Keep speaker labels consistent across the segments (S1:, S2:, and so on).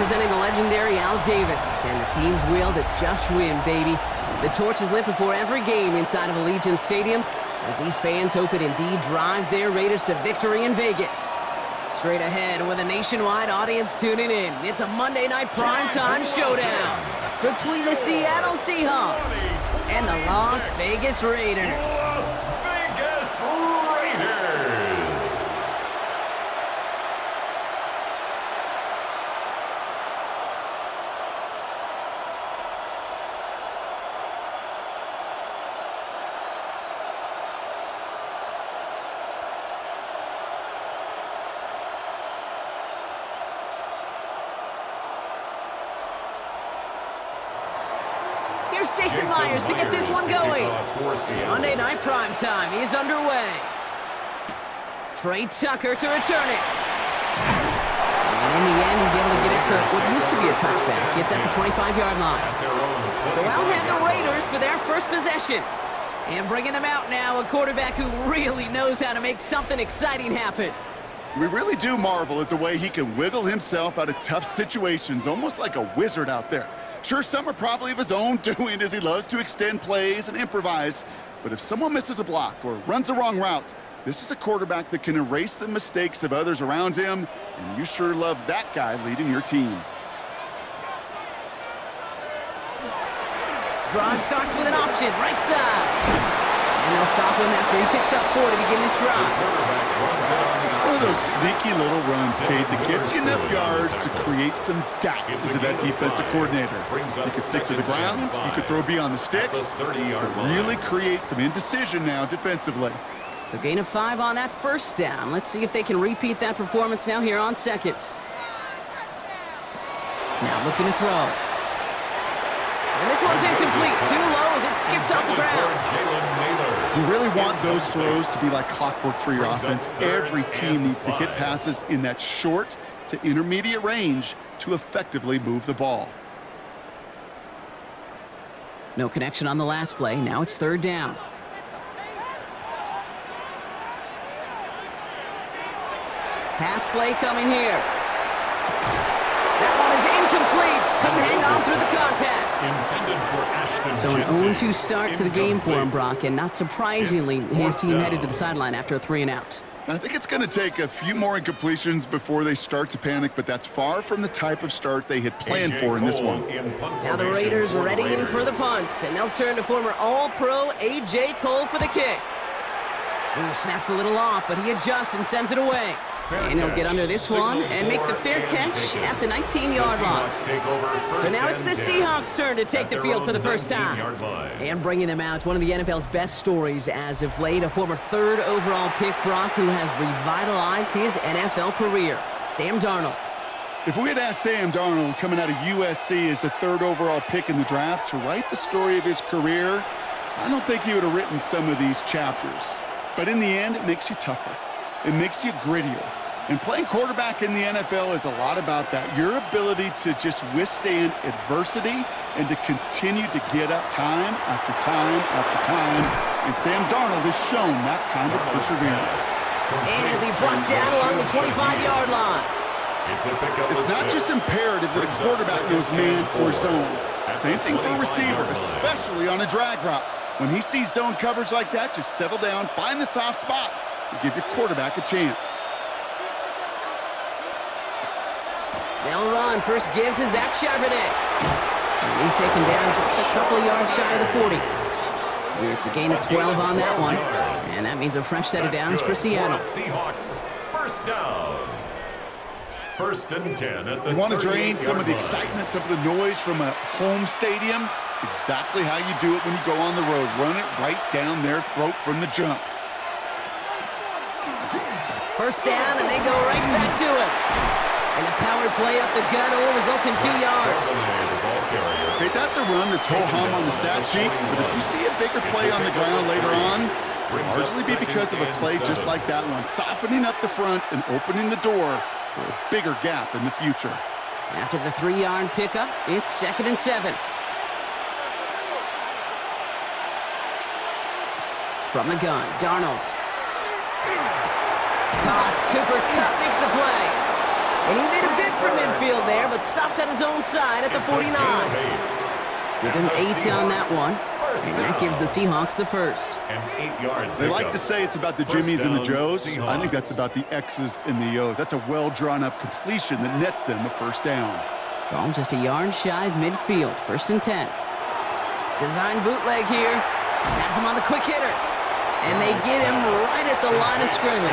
S1: representing the legendary Al Davis, and the team's will to just win, baby. The torch is lit before every game inside of Allegiant Stadium, as these fans hope it indeed drives their Raiders to victory in Vegas. Straight ahead with a nationwide audience tuning in, it's a Monday night primetime showdown between the Seattle Seahawks and the Las Vegas Raiders.
S2: Las Vegas Raiders.
S1: Here's Jason Myers to get this one going. Monday Night Primetime is underway. Trey Tucker to return it. And in the end, he's able to get it to what used to be a touchback. It's at the 25-yard line. So out head the Raiders for their first possession. And bringing them out now, a quarterback who really knows how to make something exciting happen.
S3: We really do marvel at the way he can wiggle himself out of tough situations, almost like a wizard out there. Sure, some are probably of his own doing, as he loves to extend plays and improvise. But if someone misses a block or runs the wrong route, this is a quarterback that can erase the mistakes of others around him, and you sure love that guy leading your team.
S1: Drive starts with an option, right side. And they'll stop him after he picks up 4 to begin this drive.
S3: It's one of those sneaky little runs, Kate, that gets you enough yards to create some doubt into that defensive coordinator. You could stick to the ground, you could throw beyond the sticks, but really create some indecision now defensively.
S1: So gain of 5 on that first down. Let's see if they can repeat that performance now here on second. Now looking to throw. And this one's incomplete. Too low as it skips off the ground.
S3: You really want those throws to be like clockwork for your offense. Every team needs to hit passes in that short to intermediate range to effectively move the ball.
S1: No connection on the last play. Now it's third down. Pass play coming here. That one is incomplete. Couldn't hang on through the contact. So an 0-2 start to the game for him, Brock, and not surprisingly, his team headed to the sideline after a 3-and-out.
S3: I think it's going to take a few more incompletions before they start to panic, but that's far from the type of start they had planned for in this one.
S1: Now the Raiders readying for the punt, and they'll turn to former All-Pro A.J. Cole for the kick. Ooh, snaps a little off, but he adjusts and sends it away. And he'll get under this one and make the fair catch at the 19-yard line. So now it's the Seahawks' turn to take the field for the first time. And bringing them out, one of the NFL's best stories as of late, a former 3rd overall pick, Brock, who has revitalized his NFL career, Sam Darnold.
S3: If we had asked Sam Darnold, coming out of USC as the 3rd overall pick in the draft, to write the story of his career, I don't think he would have written some of these chapters. But in the end, it makes you tougher. It makes you grittier. And playing quarterback in the NFL is a lot about that. Your ability to just withstand adversity and to continue to get up time after time after time. And Sam Darnold has shown that kind of perseverance.
S1: And it'll be brought down along the 25-yard line.
S3: It's not just imperative that a quarterback knows man or zone. Same thing for a receiver, especially on a drag route. When he sees zone coverage like that, just settle down, find the soft spot, and give your quarterback a chance.
S1: They'll run. First give to Zach Charbonnet. And he's taken down just a couple of yards shy of the 40. It's a gain of 12 on that one. And that means a fresh set of downs for Seattle.
S2: Seahawks, first down. 1st and 10 at the
S3: You want to drain some of the excitement, some of the noise from a home stadium? It's exactly how you do it when you go on the road. Run it right down their throat from the jump.
S1: First down, and they go right back to it. And the power play up the gut only results in 2 yards.
S3: Okay, that's a run that's ho-hum on the stat sheet, but if you see a bigger play on the ground later on, it'll largely be because of a play just like that one, softening up the front and opening the door for a bigger gap in the future.
S1: After the 3-yard pickup, it's 2nd and 7. From the gun, Darnold. Caught. Cooper Kupp makes the play. And he made a bid for midfield there, but stopped on his own side at the 49. Give him 8 on that one. And that gives the Seahawks the first.
S3: They like to say it's about the Jimmies and the Joes. I think that's about the X's and the O's. That's a well-drawn-up completion that nets them a first down.
S1: Ball just a yard shy of midfield. 1st and 10. Design bootleg here. Has him on the quick hitter. And they get him right at the line of scrimmage.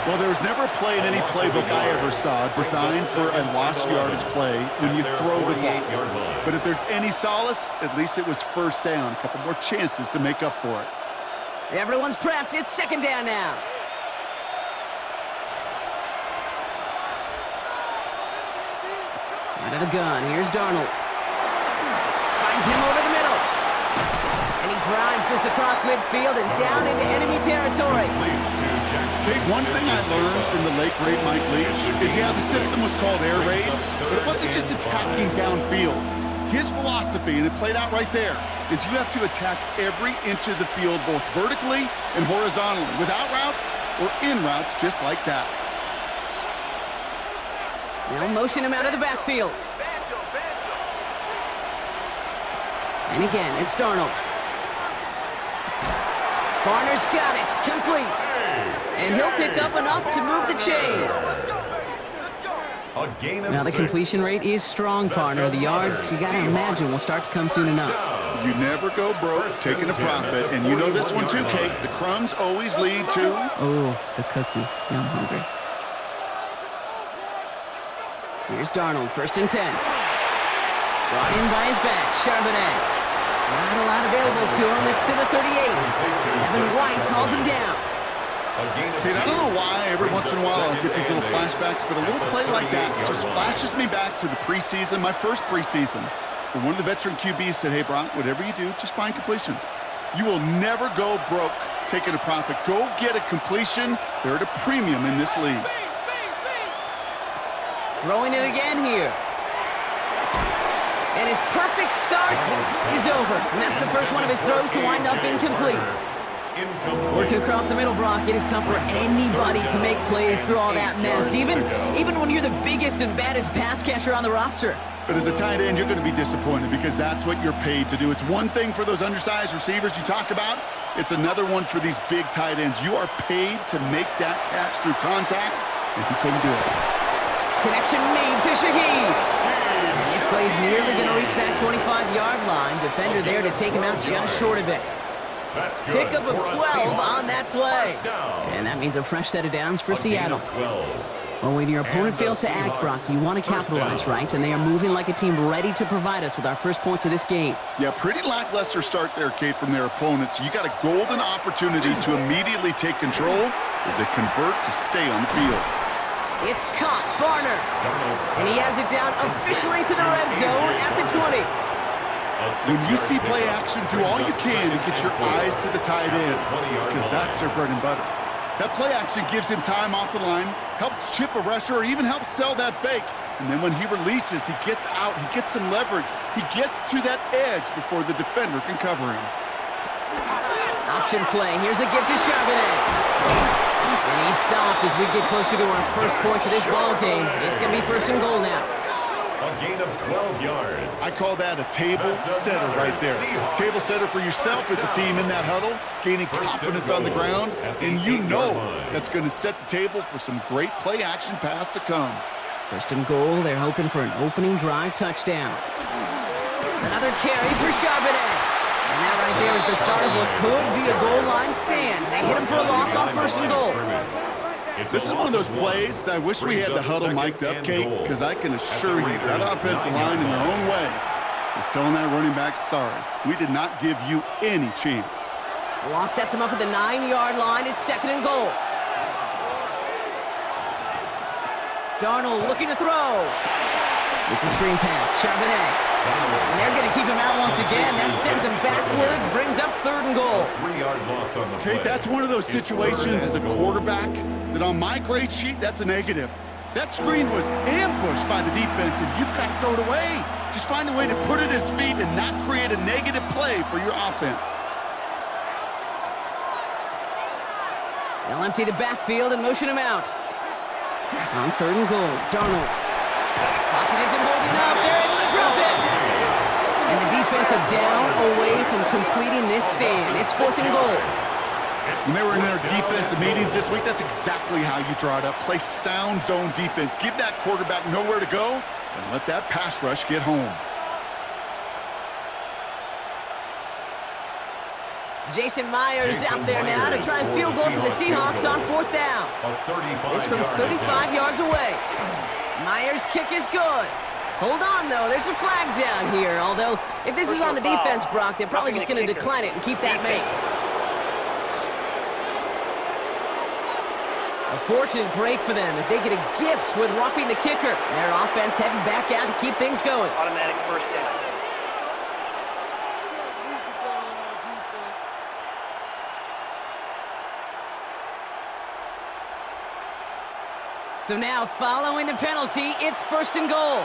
S3: Well, there was never a play in any playbook I ever saw designed for a lost yardage play when you throw the ball. But if there's any solace, at least it was first down. A couple more chances to make up for it.
S1: Everyone's prepped. It's 2nd down now. Out of the gun. Here's Darnold. Finds him over the middle. And he drives this across midfield and down into enemy territory.
S3: Okay, one thing I learned from the late, great Mike Leach is, yeah, the system was called air raid, but it wasn't just attacking downfield. His philosophy, and it played out right there, is you have to attack every inch of the field, both vertically and horizontally, without routes or in routes, just like that.
S1: Now motion him out of the backfield. And again, it's Darnold. Barner's got it. Complete. And he'll pick up enough to move the chains. Now the completion rate is strong, partner. The yards, you got to imagine, will start to come soon enough.
S3: You never go broke taking a profit, and you know this one too, Kate. The crumbs always lead to...
S1: Oh, the cookie. Now I'm hungry. Here's Darnold, 1st and 10. Brought in by his back, Charbonnet. Not a lot available to him. It's to the 38. Evan White hauls him down.
S3: Kate, I don't know why every once in a while I'll get these little flashbacks, but a little play like that just flashes me back to the preseason, my first preseason, where one of the veteran QBs said, hey, Brock, whatever you do, just find completions. You will never go broke taking a profit. Go get a completion. They're at a premium in this league.
S1: Throwing it again here. And his perfect start is over. And that's the first one of his throws to wind up incomplete. Working across the middle, Brock, it is tough for anybody to make plays through all that mess, even when you're the biggest and baddest pass catcher on the roster.
S3: But as a tight end, you're going to be disappointed because that's what you're paid to do. It's one thing for those undersized receivers you talk about. It's another one for these big tight ends. You are paid to make that catch through contact, and he couldn't do it.
S1: Connection made to Shaheed. This play's nearly going to reach that 25-yard line. Defender there to take him out just short of it. Pickup of 12 on that play. And that means a fresh set of downs for Seattle. Well, when your opponent fails to act, Brock, you want to capitalize, right? And they are moving like a team ready to provide us with our first points of this game.
S3: Yeah, pretty lackluster start there, Kate, from their opponents. You got a golden opportunity to immediately take control as they convert to stay on the field.
S1: It's caught, Barner. And he has it down officially to the red zone at the 20.
S3: When you see play action, do all you can to get your eyes to the tight end, because that's their bread and butter. That play action gives him time off the line, helps chip a rusher, or even helps sell that fake. And then when he releases, he gets out, he gets some leverage. He gets to that edge before the defender can cover him.
S1: Option play. Here's a gift to Charbonnet. And he stopped as we get closer to our first points of this ball game. It's going to be 1st and goal now.
S2: A gain of 12 yards.
S3: I call that a table setter right there. Table setter for yourself as a team in that huddle, gaining confidence on the ground, and you know that's going to set the table for some great play action pass to come.
S1: 1st and goal. They're hoping for an opening drive touchdown. Another carry for Charbonnet. And that right there is the start of what could be a goal line stand. They hit him for a loss on 1st and goal.
S3: This is one of those plays that I wish we had the huddle mic'd up, Kate, because I can assure you that offensive line in their own way is telling that running back, sorry, we did not give you any chance.
S1: The loss sets him up at the 9-yard line. It's 2nd and goal. Darnold looking to throw. It's a screen pass. Charbonnet. And they're going to keep him out once again. That sends him backwards, brings up 3rd and goal.
S2: 3-yard loss on the play.
S3: Kate, that's one of those situations as a quarterback that on my grade sheet, that's a negative. That screen was ambushed by the defense, and you've got to throw it away. Just find a way to put it at his feet and not create a negative play for your offense.
S1: They'll empty the backfield and motion him out. On 3rd and goal, Darnold. Pocket isn't holding up. They're able to drop it. And the defensive down away from completing this stand. It's 4th and goal.
S3: When they were in their defensive meetings this week, that's exactly how you draw it up. Play sound zone defense. Give that quarterback nowhere to go and let that pass rush get home.
S1: Jason Myers out there now to try a field goal for the Seahawks on 4th down. It's from 35 yards away. Myers' kick is good. Hold on, though. There's a flag down here. Although, if this is on the defense, Brock, they're probably just going to decline it and keep that make. A fortunate break for them as they get a gift with roughing the kicker. Their offense heading back out to keep things going.
S4: Automatic 1st down.
S1: So now, following the penalty, it's 1st and goal.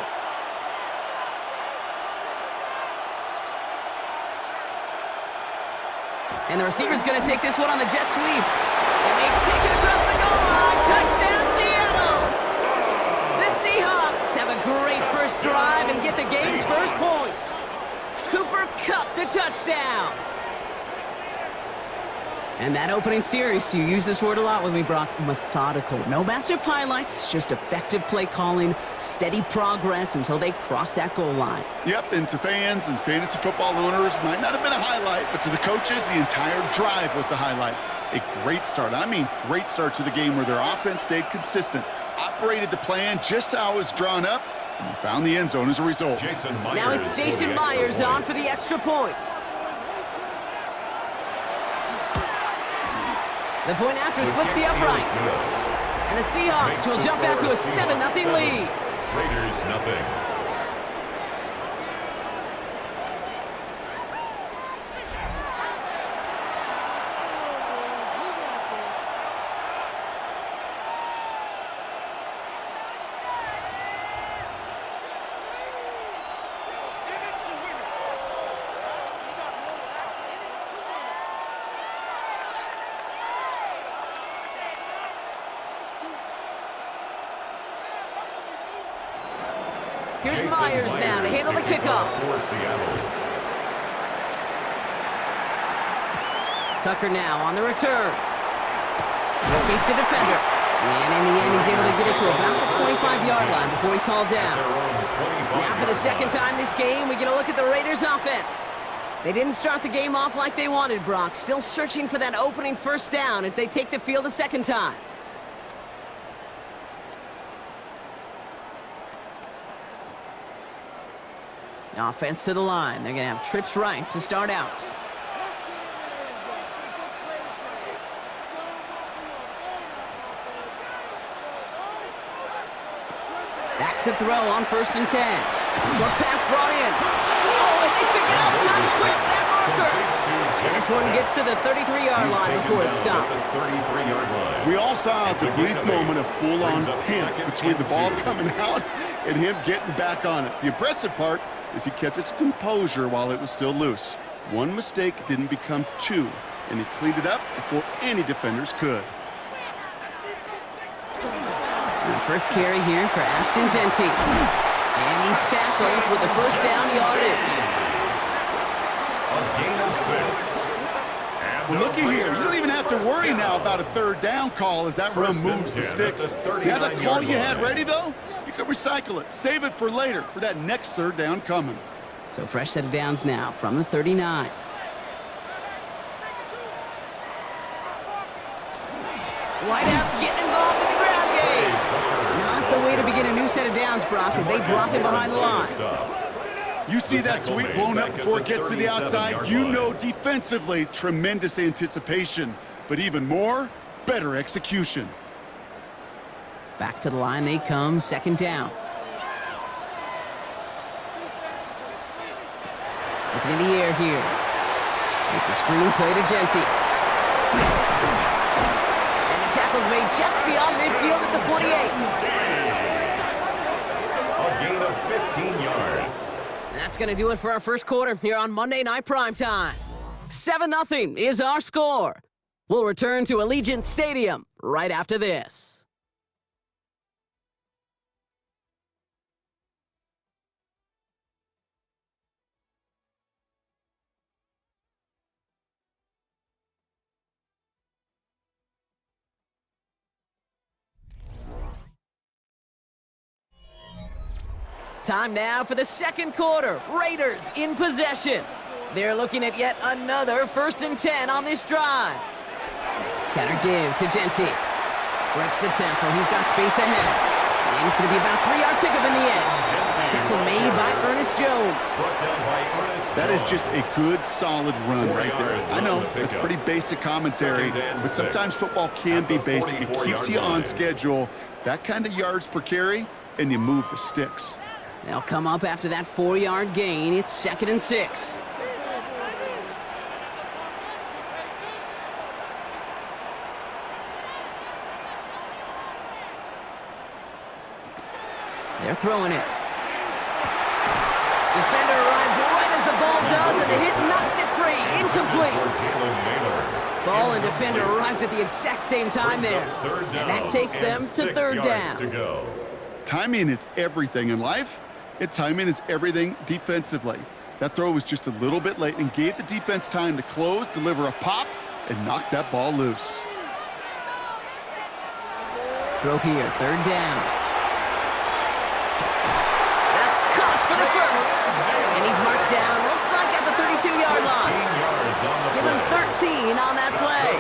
S1: And the receiver's going to take this one on the jet sweep. And they take it across the goal line. Touchdown, Seattle! The Seahawks have a great first drive and get the game's first points. Cooper Kupp the touchdown. And that opening series, you use this word a lot with me, Brock, methodical. No massive highlights, just effective play calling, steady progress until they cross that goal line.
S3: Yep, and to fans and fantasy football owners, might not have been a highlight, but to the coaches, the entire drive was the highlight. A great start. I mean, great start to the game where their offense stayed consistent, operated the plan just how it was drawn up, and they found the end zone as a result.
S1: Now it's Jason Myers on for the extra point. The point after splits the uprights. And the Seahawks will jump out to a 7-0 lead.
S2: Raiders nothing.
S1: Here's Myers now to handle the kickoff. Tucker now on the return. Escapes the defender. And in the end, he's able to get it to about the 25-yard line before he's hauled down. Now for the second time this game, we get a look at the Raiders' offense. They didn't start the game off like they wanted, Brock. Still searching for that opening 1st down as they take the field a second time. Offense to the line. They're going to have trips right to start out. Back to throw on 1st and 10. Short pass brought in. Oh, and they pick it up. Time to push that marker. And this one gets to the 33-yard line before it stopped.
S3: We all saw the brief moment of full-on panic between the ball coming out and him getting back on it. The impressive part is he kept his composure while it was still loose. One mistake didn't become two, and he cleaned it up before any defenders could.
S1: And first carry here for Ashton Genty. And he's tackled with the 1st down yardage.
S2: A gain of 6.
S3: Well, looky here. You don't even have to worry now about a 3rd down call as that run moves the sticks. Now that call you had ready, though, you can recycle it. Save it for later, for that next 3rd down coming.
S1: So fresh set of downs now from the 39. Wideouts getting involved in the ground game. Not the way to begin a new set of downs, Brock, as they drop him behind the line.
S3: You see that sweep blown up before it gets to the outside, you know defensively, tremendous anticipation. But even more, better execution.
S1: Back to the line they come, 2nd down. Looking in the air here. It's a screen play to Genty. And the tackle's made just beyond midfield at the 48.
S2: A gain of 15 yards.
S1: And that's going to do it for our first quarter here on Monday Night Primetime. 7-0 is our score. We'll return to Allegiant Stadium right after this. Time now for the second quarter. Raiders in possession. They're looking at yet another 1st and 10 on this drive. Counter give to Genti. Breaks the tackle. He's got space ahead. And it's going to be about a 3-yard pickup in the end. Tackle made by Ernest Jones.
S3: That is just a good, solid run right there. I know, it's pretty basic commentary, but sometimes football can be basic. It keeps you on schedule. That kind of yards per carry, and you move the sticks.
S1: They'll come up after that 4-yard gain. It's 2nd and 6. They're throwing it. Defender arrives right as the ball does, and the hit knocks it free. Incomplete. Ball and defender arrived at the exact same time there. And that takes them to 3rd down.
S3: Timing is everything in life, and timing is everything defensively. That throw was just a little bit late and gave the defense time to close, deliver a pop, and knock that ball loose.
S1: Throw here, 3rd down. For the first, and he's marked down, looks like at the 32-yard line. Give him 13 on that play.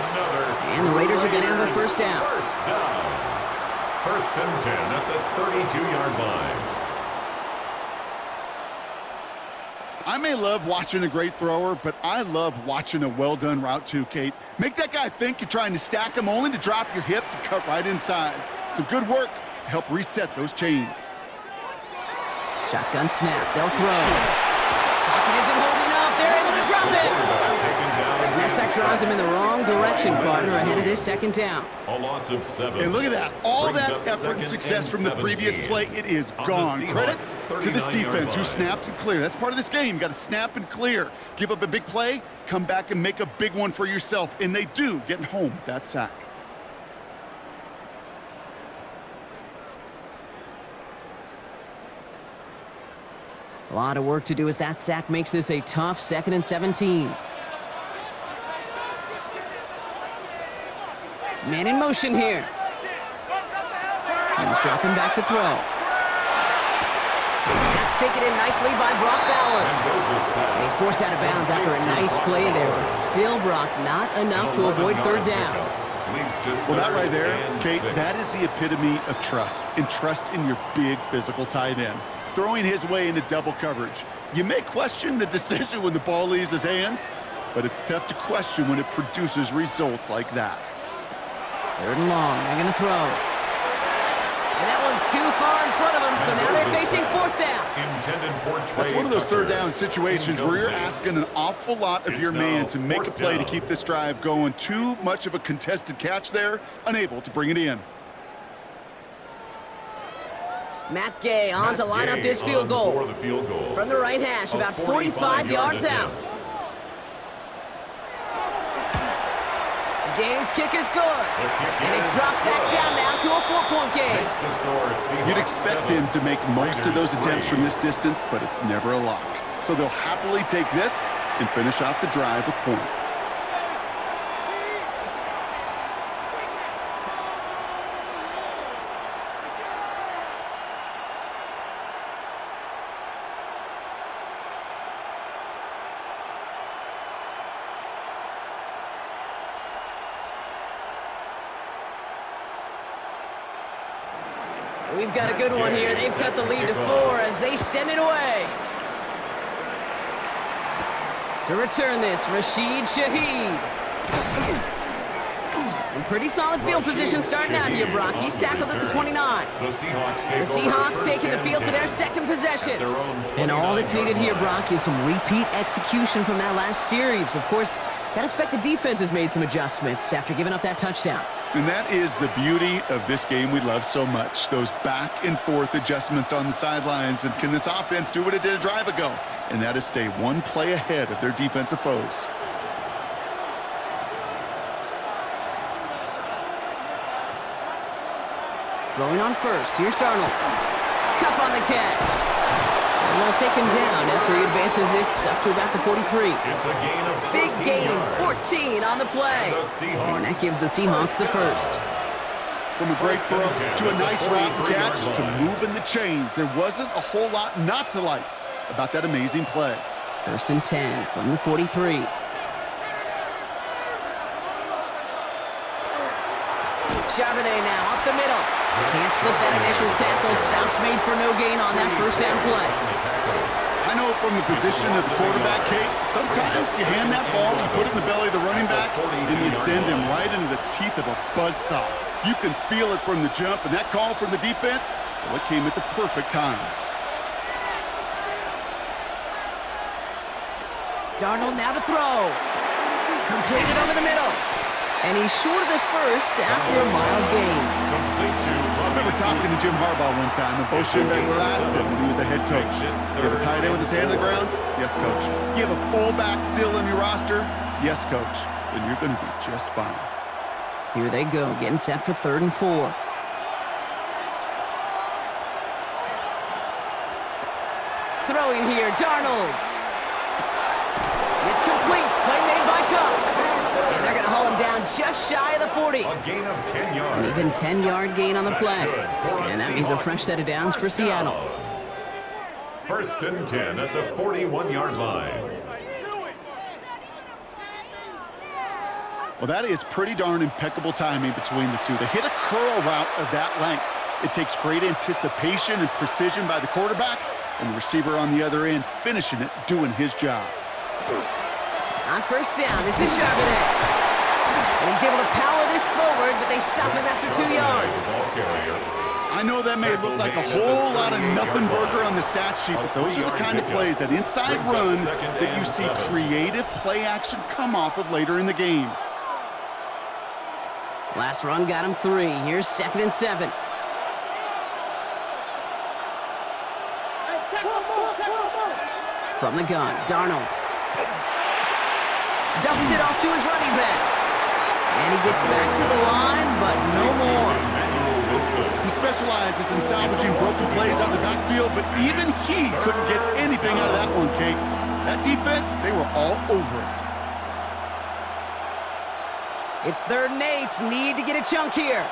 S1: And the Raiders are going to have a 1st down.
S2: 1st and 10 at the 32-yard line.
S3: I may love watching a great thrower, but I love watching a well-done route too, Kate. Make that guy think you're trying to stack him only to drop your hips and cut right inside. Some good work to help reset those chains.
S1: Shotgun snap. They'll throw. Pocket isn't holding up. They're able to drop it. And that sack drives him in the wrong direction, partner, ahead of this 2nd down.
S2: A loss of 7.
S3: And look at that. All that effort and success from the previous play, it is gone. Credit to this defense who snapped and cleared. That's part of this game. You got to snap and clear. Give up a big play, come back and make a big one for yourself. And they do, getting home with that sack.
S1: A lot of work to do as that sack makes this a tough 2nd and 17. Man in motion here. He's dropping back to throw. That's taken in nicely by Brock Bowers. He's forced out of bounds after a nice play there, but still, Brock, not enough to avoid 3rd down.
S3: Well, that right there, Kate, that is the epitome of trust, and trust in your big physical tight end. Throwing his way into double coverage. You may question the decision when the ball leaves his hands, but it's tough to question when it produces results like that.
S1: 3rd and long, they're going to throw. And that one's too far in front of him, so now they're facing 4th down.
S3: That's one of those 3rd down situations where you're asking an awful lot of your man to make a play to keep this drive going. Too much of a contested catch there, unable to bring it in.
S1: Matt Gay on to line up this field goal. From the right hash, about 45 yards out. Gay's kick is good. And it's dropped back down now to a 4-point game.
S3: You'd expect him to make most of those attempts from this distance, but it's never a lock. So they'll happily take this and finish off the drive with points.
S1: We've got a good one here. They've cut the lead to 4 as they send it away. To return this, Rashid Shaheed. In pretty solid field position starting out here, Brock. He's tackled at the 29. The Seahawks taking the field for their 2nd possession. And all that's needed here, Brock, is some repeat execution from that last series. Of course, gotta expect the defense has made some adjustments after giving up that touchdown.
S3: And that is the beauty of this game we love so much, those back and forth adjustments on the sidelines. And can this offense do what it did a drive ago? And that is stay one play ahead of their defensive foes.
S1: Rolling on first, here's Darnold. Cup on the catch. And they'll take him down after he advances this up to about the 43.
S2: It's a gain of
S1: Big gain, 14 on the play. And that gives the Seahawks the first.
S3: From a great throw to a nice route catch to moving the chains. There wasn't a whole lot not to like about that amazing play.
S1: 1st and 10 from the 43. Charbonnet now up the middle. Can't slip that initial tackle. Stops made for no gain on that 1st down play.
S3: I know from the position of the quarterback, Kate, sometimes you hand that ball, you put it in the belly of the running back, and you send him right into the teeth of a buzzsaw. You can feel it from the jump, and that call from the defense, well, it came at the perfect time.
S1: Darnold now to throw. Completed over the middle. And he's short of the 1st after a mild gain.
S3: I remember talking to Jim Harbaugh one time, and Bo Schembechler asked him when he was a head coach, you have a tight end with his hand on the ground? Yes, coach. You have a fullback still on your roster? Yes, coach. Then you're going to be just fine.
S1: Here they go, getting set for 3rd and 4. Throwing here, Darnold. It's complete. Play made by Cup. And they're going to haul him down just shy of the 40.
S2: A gain of 10 yards.
S1: An even 10-yard gain on the play.
S2: Good.
S1: And that means a fresh set of downs for Seattle.
S2: 1st and 10 at the 41-yard line.
S3: Well, that is pretty darn impeccable timing between the two. They hit a curl route of that length. It takes great anticipation and precision by the quarterback, and the receiver on the other end finishing it, doing his job.
S1: On 1st down, this is Charbonnet. And he's able to power this forward, but they stop him after 2 yards.
S3: I know that may look like a whole lot of nothing burger on the stat sheet, but those are the kind of plays, that inside run, that you see creative play action come off of later in the game.
S1: Last run got him 3. Here's 2nd and 7. From the gun, Darnold. Dumps it off to his running back. And he gets back to the line, but no more.
S3: He specializes in salvaging broken plays out of the backfield, but even he couldn't get anything out of that one, Kate. That defense, they were all over it.
S1: It's 3rd and 8. Need to get a chunk here.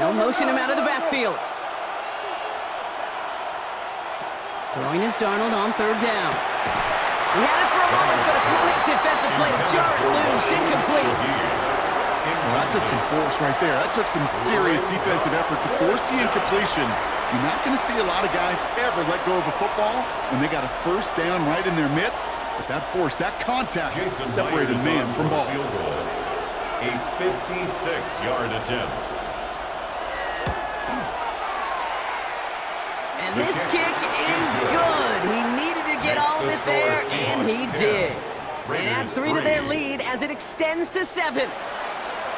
S1: They'll motion him out of the backfield. Throwing is Darnold on 3rd down. He had it for a moment, but a quick defensive play to jar it loose. Incomplete.
S3: Well, that took some force right there. That took some serious defensive effort to force the incompletion. You're not going to see a lot of guys ever let go of a football when they got a 1st down right in their midst. But that force, that contact, separated man from ball.
S2: A 56-yard attempt.
S1: And this kick is good. He needed to get all of it there, and he did. And add 3 to their lead as it extends to 7.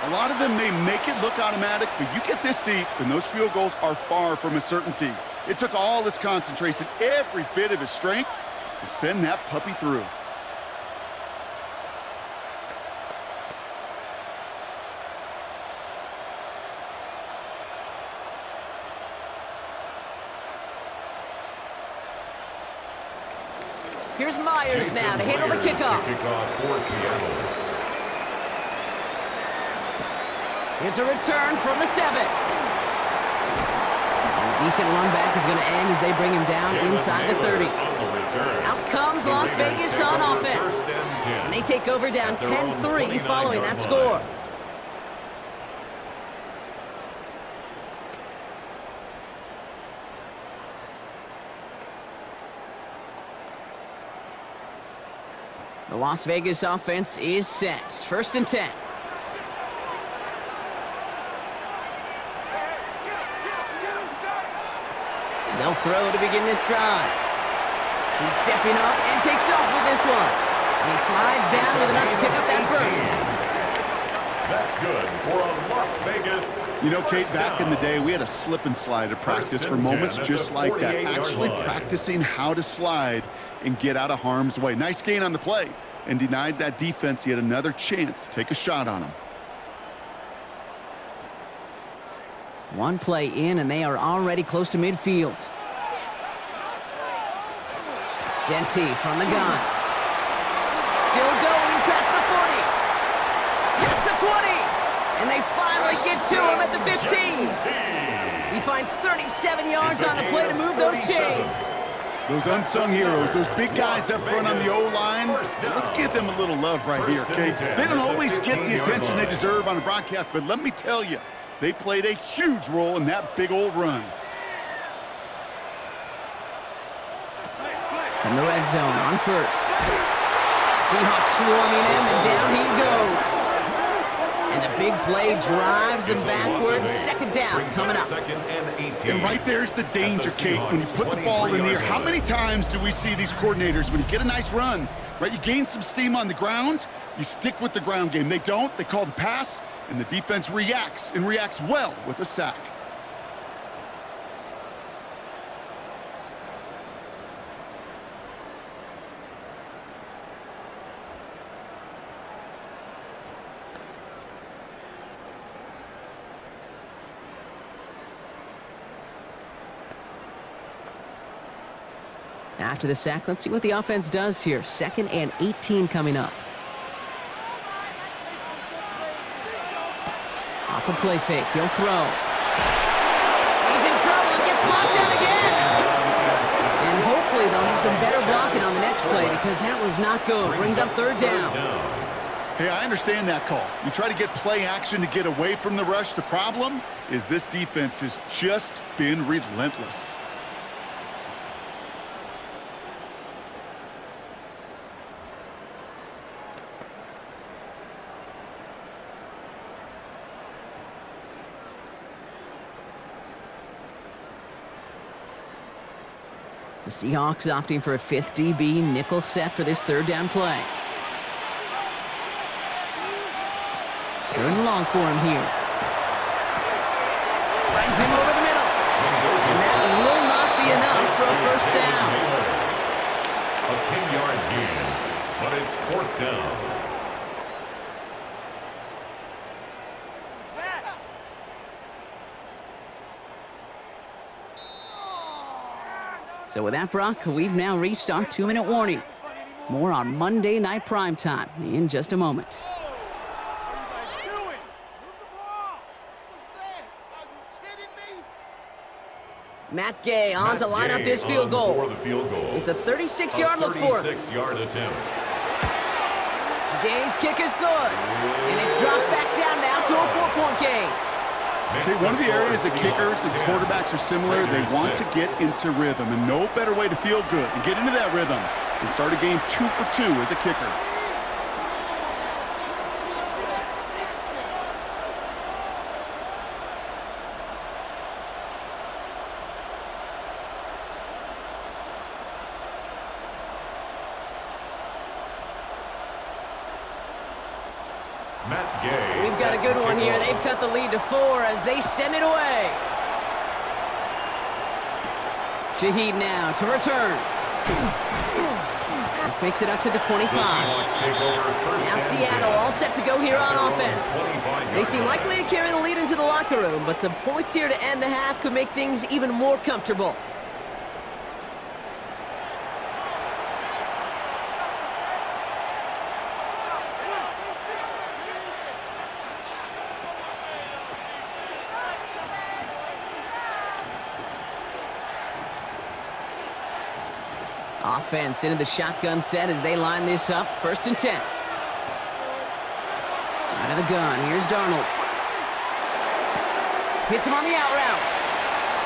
S3: A lot of them may make it look automatic, but you get this deep, and those field goals are far from a certainty. It took all his concentration, every bit of his strength, to send that puppy through.
S1: Here's Myers now to handle the kickoff.
S2: For Seattle.
S1: Here's a return from the 7. And a decent run back is going to end as they bring him down inside the 30. Out comes Las Vegas on offense. And they take over down 10-3 following that score. The Las Vegas offense is set. 1st and 10. They'll throw to begin this drive. He's stepping up and takes off with this one. And he slides down with enough to pick up that 1st.
S2: That's good for a Las Vegas.
S3: You know, Kate, back in the day, we had a slip and slide at practice for moments just like that. Actually practicing how to slide and get out of harm's way. Nice gain on the play, and denied that defense yet another chance to take a shot on him.
S1: One play in, and they are already close to midfield. Genty from the gun. Still going past the 40. it to him at the 15. He finds 37 yards on the play to move those chains.
S3: Those unsung heroes, those big guys up front on the O-line, let's give them a little love right here, okay? They don't always get the attention they deserve on a broadcast, but let me tell you, they played a huge role in that big old run.
S1: From the red zone on first. Seahawks swarming him, and down he goes. And the big play drives them backwards. Second down coming up.
S3: And right there's the danger, Kate. When you put the ball in the air, how many times do we see these coordinators, when you get a nice run, right, you gain some steam on the ground, you stick with the ground game. They don't. They call the pass, and the defense reacts, and reacts well with a sack.
S1: After the sack, let's see what the offense does here. 2nd and 18 coming up. Off the play fake, he'll throw. He's in trouble and gets blocked out again. And hopefully they'll have some better blocking on the next play because that was not good. Brings up 3rd down.
S3: Hey, I understand that call. You try to get play action to get away from the rush. The problem is this defense has just been relentless.
S1: The Seahawks opting for a 5th DB nickel set for this 3rd down play. 3rd and long for him here. Finds him over the middle. And that will not be enough for a 1st down.
S2: A 10-yard gain, but it's 4th down.
S1: So with that, Brock, we've now reached our 2-minute warning. More on Monday Night Primetime in just a moment. Matt Gay on to line up this field goal. It's a 36-yard look for him.
S2: 36-yard attempt.
S1: Gay's kick is good. And it's dropped back down now to a 4-point game.
S3: Okay, one of the areas that kickers and quarterbacks are similar, they want to get into rhythm, and no better way to feel good and get into that rhythm and start a game 2 for 2 as a kicker.
S1: We've got a good one here. They've cut the lead to 4 as they send it away. Shaheed now to return. This makes it up to the 25. Now Seattle all set to go here on offense. They seem likely to carry the lead into the locker room, but some points here to end the half could make things even more comfortable. Offense into the shotgun set as they line this up. 1st and 10. Out of the gun. Here's Darnold. Hits him on the out route.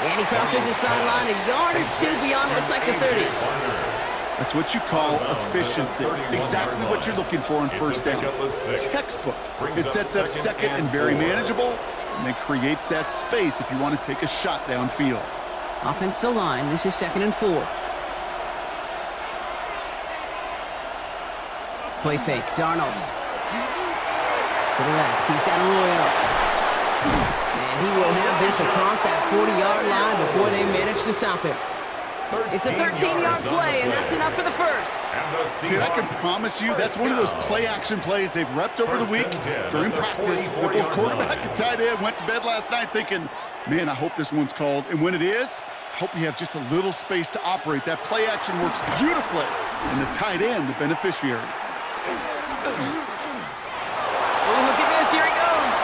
S1: And he crosses the sideline a yard or 2 beyond, looks like the 30.
S3: That's what you call efficiency. Exactly what you're looking for on 1st down. Textbook. It sets up 2nd and very manageable, and it creates that space if you want to take a shot downfield.
S1: Offense to line. This is 2nd and 4. Play fake, Darnold. To the left, he's got Royal. And he will have this across that 40-yard line before they manage to stop him. It's a 13-yard play, and that's enough for the 1st.
S3: Dude, I can promise you that's one of those play-action plays they've repped over the week during practice. The both quarterback and tight end went to bed last night thinking, man, I hope this one's called. And when it is, I hope you have just a little space to operate. That play action works beautifully, and the tight end, the beneficiary.
S1: Oh, look at this. Here he goes.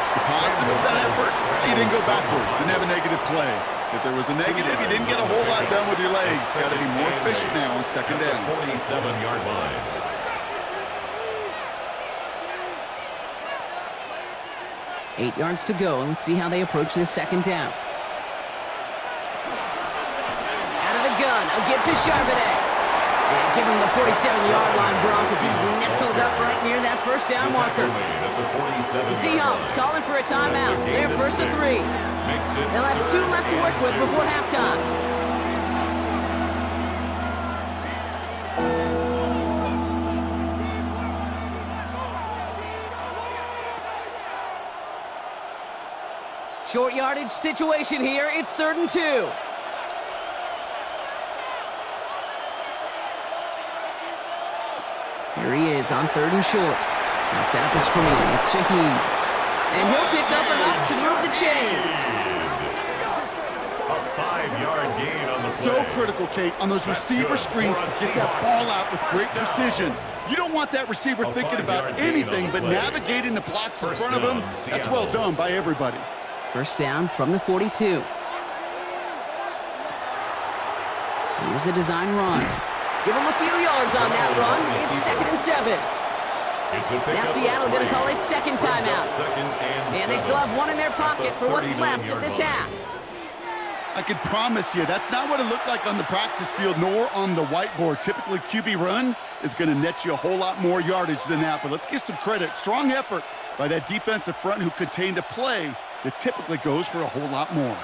S3: The positive of that effort, you didn't go backwards, didn't have a negative play. If there was a negative, you didn't get a whole lot done with your legs. Got to be more efficient now on second down.
S2: 47-yard line.
S1: Eight yards to go. Let's see how they approach this second down. Out of the gun, a gift to Charbonnet. And give him the 47-yard line, Broncos. He's nestled up right near that first down marker. The Seahawks calling for a timeout. They're first and 3. They'll have 2 left to work with before halftime. Short yardage situation here. It's 3rd and 2. Here he is on 3rd and short. He'll set up a screen. It's Shaheed. And he'll pick up enough to move the chains.
S2: A 5-yard gain on the play.
S3: So critical, Kate, on those receiver screens to get that ball out with great precision. You don't want that receiver thinking about anything but navigating the blocks in front of him. That's well done by everybody.
S1: First down from the 42. Here's a design run. Give him a few yards on that run. It's 2nd and 7. Now Seattle going to call it second timeout. And they still have 1 in their pocket for what's left of this half.
S3: I can promise you that's not what it looked like on the practice field nor on the whiteboard. Typically, QB run is going to net you a whole lot more yardage than that. But let's give some credit. Strong effort by that defensive front who contained a play that typically goes for a whole lot more.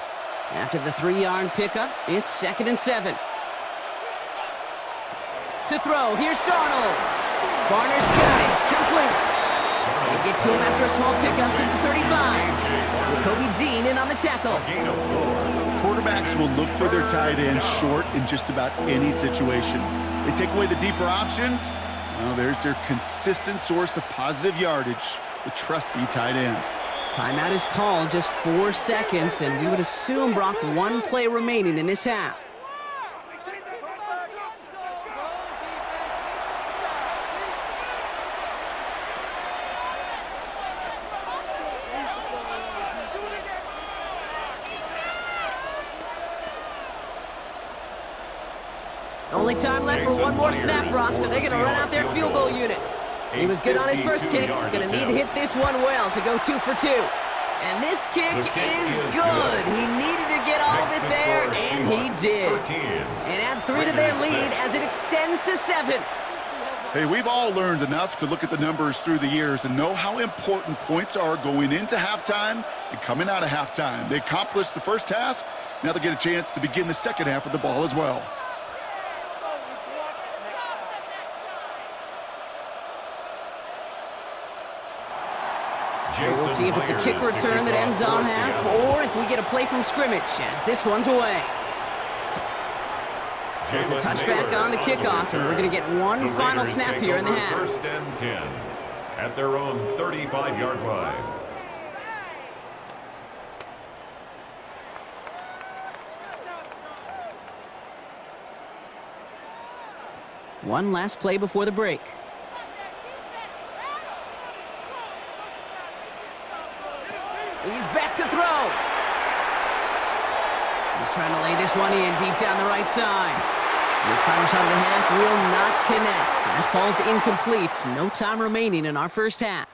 S1: After the 3-yard pickup, it's 2nd and 7. To throw, here's Darnold. Barner's got it, it's complete. They get to him after a small pickup to the 35. With Kobe Dean in on the tackle.
S3: Quarterbacks will look for their tight end short in just about any situation. They take away the deeper options. Well, there's their consistent source of positive yardage, the trusty tight end.
S1: Timeout is called, just 4 seconds, and we would assume, Brock, 1 play remaining in this half. Only time left for 1 more snap, Brock, so they're going to run out their field goal unit. He was good on his first kick. Going to need to hit this one well to go 2 for 2. And this kick is good. He needed to get all of it there, and he did. And add 3 to their lead as it extends to 7.
S3: Hey, we've all learned enough to look at the numbers through the years and know how important points are going into halftime and coming out of halftime. They accomplished the first task. Now they get a chance to begin the second half of the ball as well.
S1: So we'll see if it's a kick return that ends on half, or if we get a play from scrimmage, as this one's away. So it's a touchback on the kickoff, and we're going to get 1 final snap here in the half.
S2: First and 10 at their own 35-yard line.
S1: One last play before the break. He's back to throw. He's trying to lay this one in deep down the right side. This final shot of the half will not connect. That falls incomplete. No time remaining in our first half.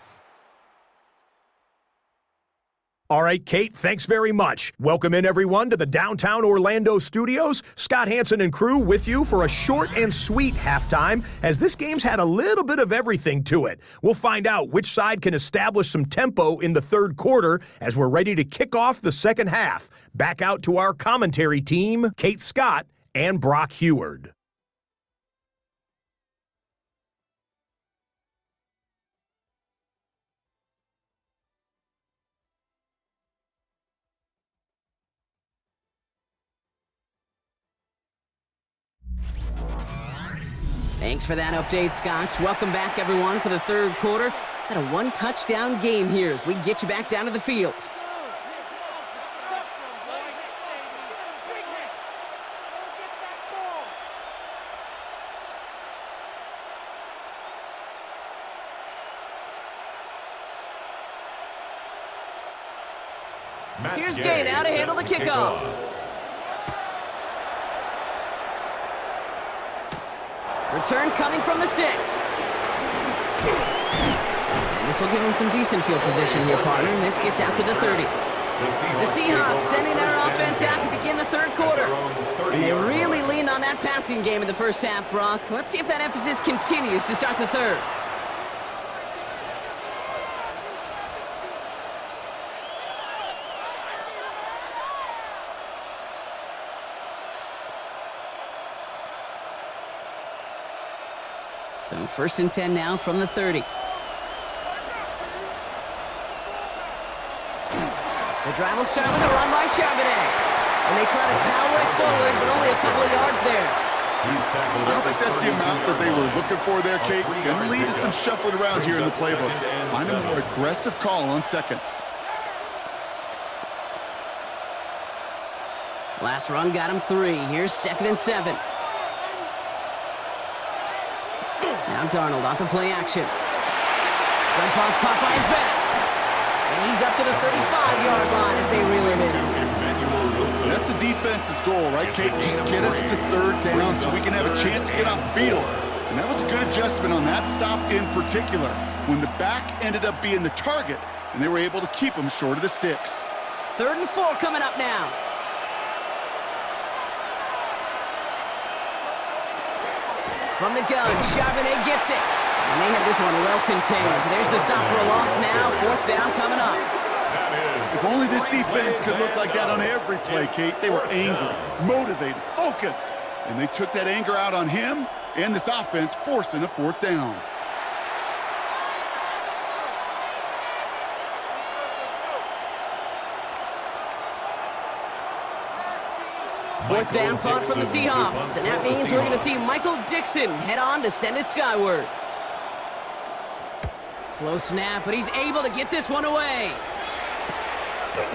S4: All right, Kate, thanks very much. Welcome in, everyone, to the downtown Orlando studios. Scott Hansen and crew with you for a short and sweet halftime, as this game's had a little bit of everything to it. We'll find out which side can establish some tempo in the third quarter as we're ready to kick off the second half. Back out to our commentary team, Kate Scott and Brock Heward.
S1: Thanks for that update, Scott. Welcome back, everyone, for the third quarter. Got a 1-touchdown game here as we get you back down to the field. Here's Gay now to handle the kickoff. Return coming from the 6. And this will give him some decent field position here, partner. And this gets out to the 30. The Seahawks sending their offense out to begin the third quarter. And they really leaned on that passing game in the first half, Brock. Let's see if that emphasis continues to start the third. So 1st and 10 now from the 30. The drive will start with a run by Charbonnet. And they try to power it forward, but only a couple of yards there.
S3: I don't think that's the amount that they were looking for there, Kate. Going to lead to some shuffling around here in the playbook. Find a more aggressive call on 2nd.
S1: Last run got him 3. Here's 2nd and 7. Now Darnold on to play action. Jump off caught by his back. And he's up to the 35-yard line as they reel him in.
S3: That's a defense's goal, right, Kate? Just get us to 3rd down so we can have a chance to get off the field. And that was a good adjustment on that stop in particular, when the back ended up being the target, and they were able to keep him short of the sticks.
S1: 3rd and 4 coming up now. From the gun, Charbonnet gets it. And they have this one well contained. There's the stop for a loss now. 4th down coming up.
S3: If only this defense could look like that on every play, Kate. They were angry, motivated, focused. And they took that anger out on him and this offense, forcing a 4th down.
S1: Fourth down punt from the Seahawks, and that means we're going to see Michael Dixon head on to send it skyward. Slow snap, but he's able to get this one away.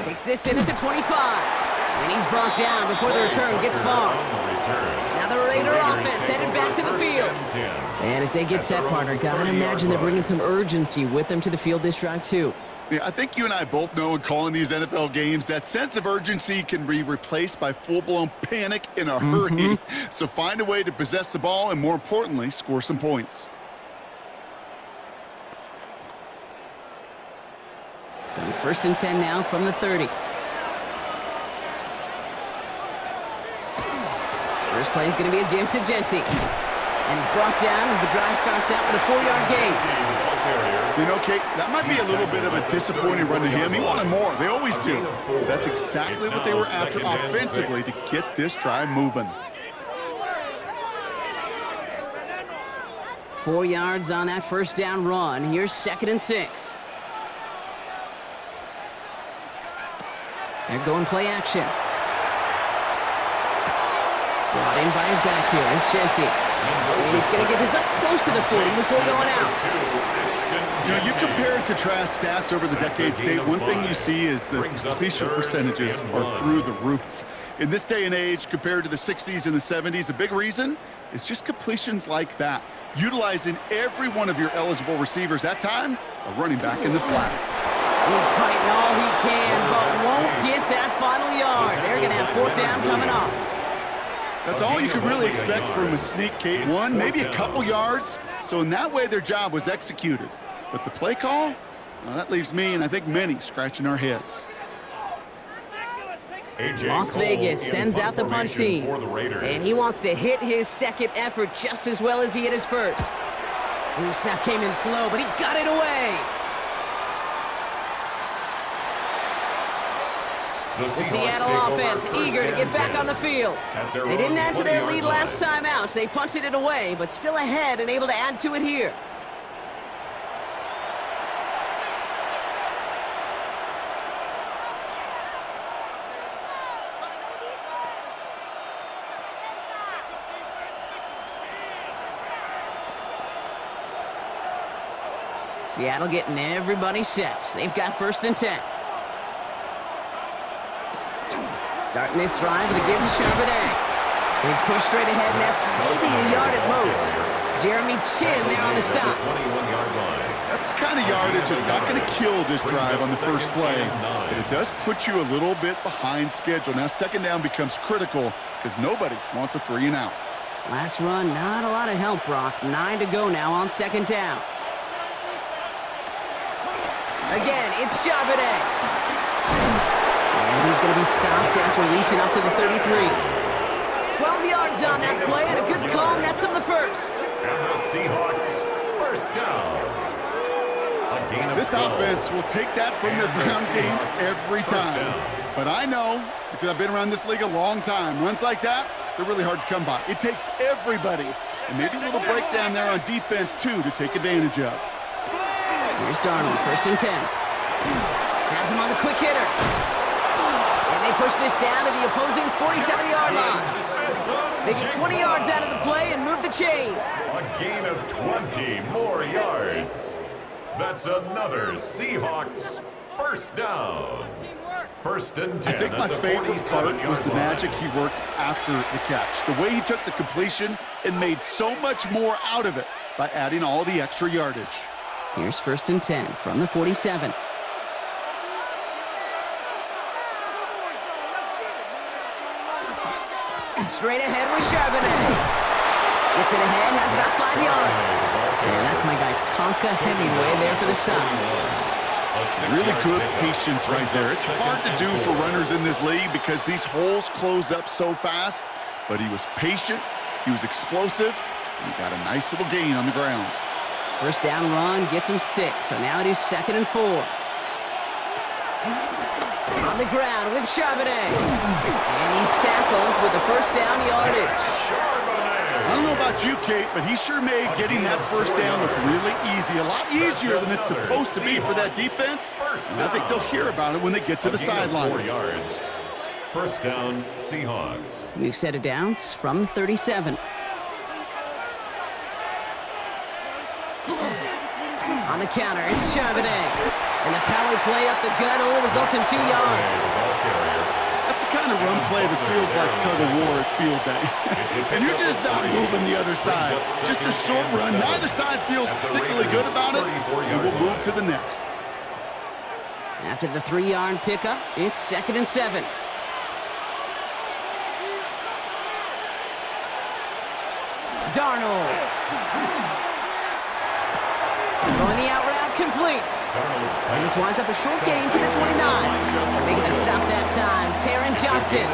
S1: Takes this in at the 25, and he's brought down before the return gets far. Now the Raider offense headed back to the field. And as they get set, partner, gotta imagine they're bringing some urgency with them to the field this drive too.
S3: Yeah, I think you and I both know in calling these NFL games that sense of urgency can be replaced by full-blown panic in a hurry. So find a way to possess the ball and, more importantly, score some points.
S1: So 1st and 10 now from the 30. First play is going to be a give to Genty. And he's brought down as the drive starts out with a 4-yard gain.
S3: You know, Kate, that might be a little bit of a disappointing run to him. He wanted more. They always do. But that's exactly what they were after offensively to get this drive moving.
S1: 4 yards on that first down run. Here's 2nd and 6. They're going play action. Brought in by his back here. It's Genty. And he's going to get this up close to the 40 before going out.
S3: You know, you compare and contrast stats over the decades, Kate. One thing you see is the completion percentages are through the roof. In this day and age, compared to the 60s and the 70s, a big reason is just completions like that. Utilizing every one of your eligible receivers. That time, a running back in the flat.
S1: He's fighting all he can, but won't get that final yard. They're going to have 4th down coming up.
S3: That's all you could really expect from a sneak, Kate. One, maybe a couple yards. So in that way, their job was executed. But the play call, well, that leaves me and I think many scratching our heads.
S1: Las Vegas sends out the punt team. And he wants to hit his 2nd effort just as well as he hit his 1st. Ooh, snap came in slow, but he got it away. The Seattle offense eager to get back on the field. They didn't add to their lead last time out. They punted it away, but still ahead and able to add to it here. Seattle getting everybody set. They've got 1st and 10. Starting this drive with a give to Charbonnet. He's pushed straight ahead, and that's maybe a yard at most. Jeremy Chin there on the stop.
S2: 21-yard line.
S3: That's the kind of yardage that's not going to kill this drive on the first play, but it does put you a little bit behind schedule. Now second down becomes critical because nobody wants a 3 and out.
S1: Last run, not a lot of help, Brock. 9 to go now on second down. Again, it's Charbonnet. And he's going to be stopped after reaching up to the 33. 12 yards on that play, and a good call nets him the first.
S2: And the Seahawks, first down.
S3: This offense will take that from their ground game every time. But I know, because I've been around this league a long time, runs like that, they're really hard to come by. It takes everybody, and maybe a little breakdown there on defense, too, to take advantage of.
S1: Here's Darnold, first and 10. Has him on the quick hitter. And they push this down to the opposing 47-yard line. They get 20 yards out of the play and move the chains.
S2: A gain of 20 more yards. That's another Seahawks first down. First and 10.
S3: I think my favorite part was the magic he worked after the catch. The way he took the completion and made so much more out of it by adding all the extra yardage.
S1: Here's first and 10 from the 47. Straight ahead with Charbonnet. Gets it ahead, has about 5 yards. And that's my guy Tonka Hemingway there for the stop.
S3: Really good patience right there. It's hard to do for runners in this league because these holes close up so fast. But he was patient, he was explosive, and he got a nice little gain on the ground.
S1: First down run gets him 6, so now it is 2nd and 4. On the ground with Charbonnet. And he's tackled with the first down yardage.
S3: I don't know about you, Kate, but he sure made getting that first down look really easy. A lot easier than it's supposed to be for that defense. And I think they'll hear about it when they get to the sidelines.
S2: First down, Seahawks.
S1: New set of downs from the 37. On the counter, it's Charbonnet. And the power play up the gut only results in 2 yards.
S3: That's the kind of run play that feels like tug-of-war at field day. And you're just not moving the other side. Just a short run. Neither side feels particularly good about it, and we'll move to the next.
S1: After the 3-yard pickup, it's 2nd and 7. Darnold. Throwing the out route complete. And this winds up a short gain to the 29. Making the stop that time, Taron Johnson.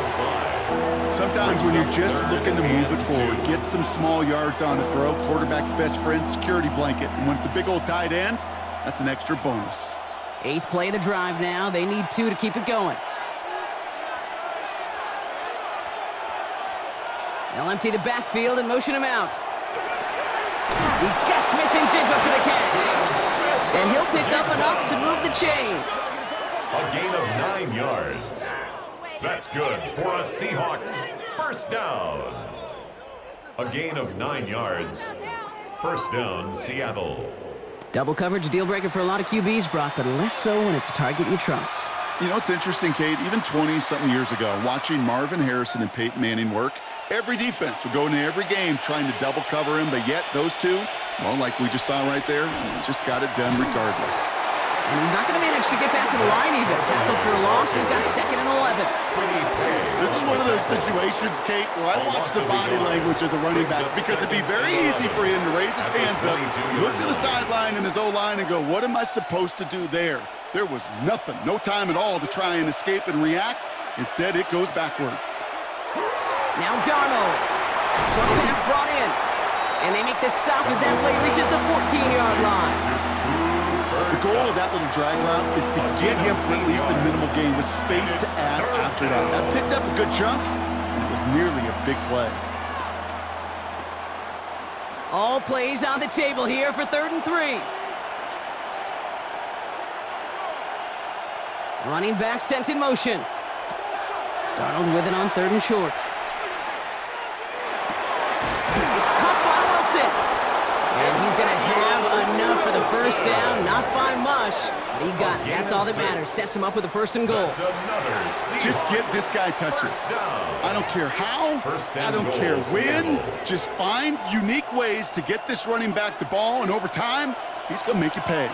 S3: Sometimes when you're just looking to move it forward, get some small yards on a throw, quarterback's best friend, security blanket. And when it's a big old tight end, that's an extra bonus.
S1: 8th play of the drive now. They need 2 to keep it going. They'll empty the backfield and motion him out. He's got Smith and Jigba for the catch. And he'll pick up enough to move the chains.
S2: A gain of 9 yards. That's good for a Seahawks first down. A gain of 9 yards. First down, Seattle.
S1: Double coverage deal breaker for a lot of QBs, Brock, but less so when it's a target you trust.
S3: You know, it's interesting, Kate, even 20-something years ago, watching Marvin Harrison and Peyton Manning work, every defense would go into every game trying to double cover him, but yet those two, well, like we just saw right there, just got it done regardless.
S1: And he's not going to manage to get back to the line even. Tackled for a loss. We've got 2nd and 11.
S3: This is one of those situations, Kate, where I watch the body language of the running back because it'd be very easy for him to raise his hands up, look to the sideline in his O-line and go, what am I supposed to do there? There was nothing, no time at all to try and escape and react. Instead, it goes backwards.
S1: Now Darnold. Short pass brought in. And they make the stop as that play reaches the 14-yard line.
S3: The goal of that little drag route is to get him for at least a minimal gain with space to add after that. That picked up a good chunk, and it was nearly a big play.
S1: All plays on the table here for 3rd and 3. Running back sent in motion. Darnold with it on 3rd and short. It's caught by Wilson. And he's going to have enough for the first down. Not by much, but he got it. That's all that matters. Sets him up with a 1st and goal.
S3: Just get this guy touches. I don't care how. I don't care when. Just find unique ways to get this running back the ball. And over time, He's going to make you pay.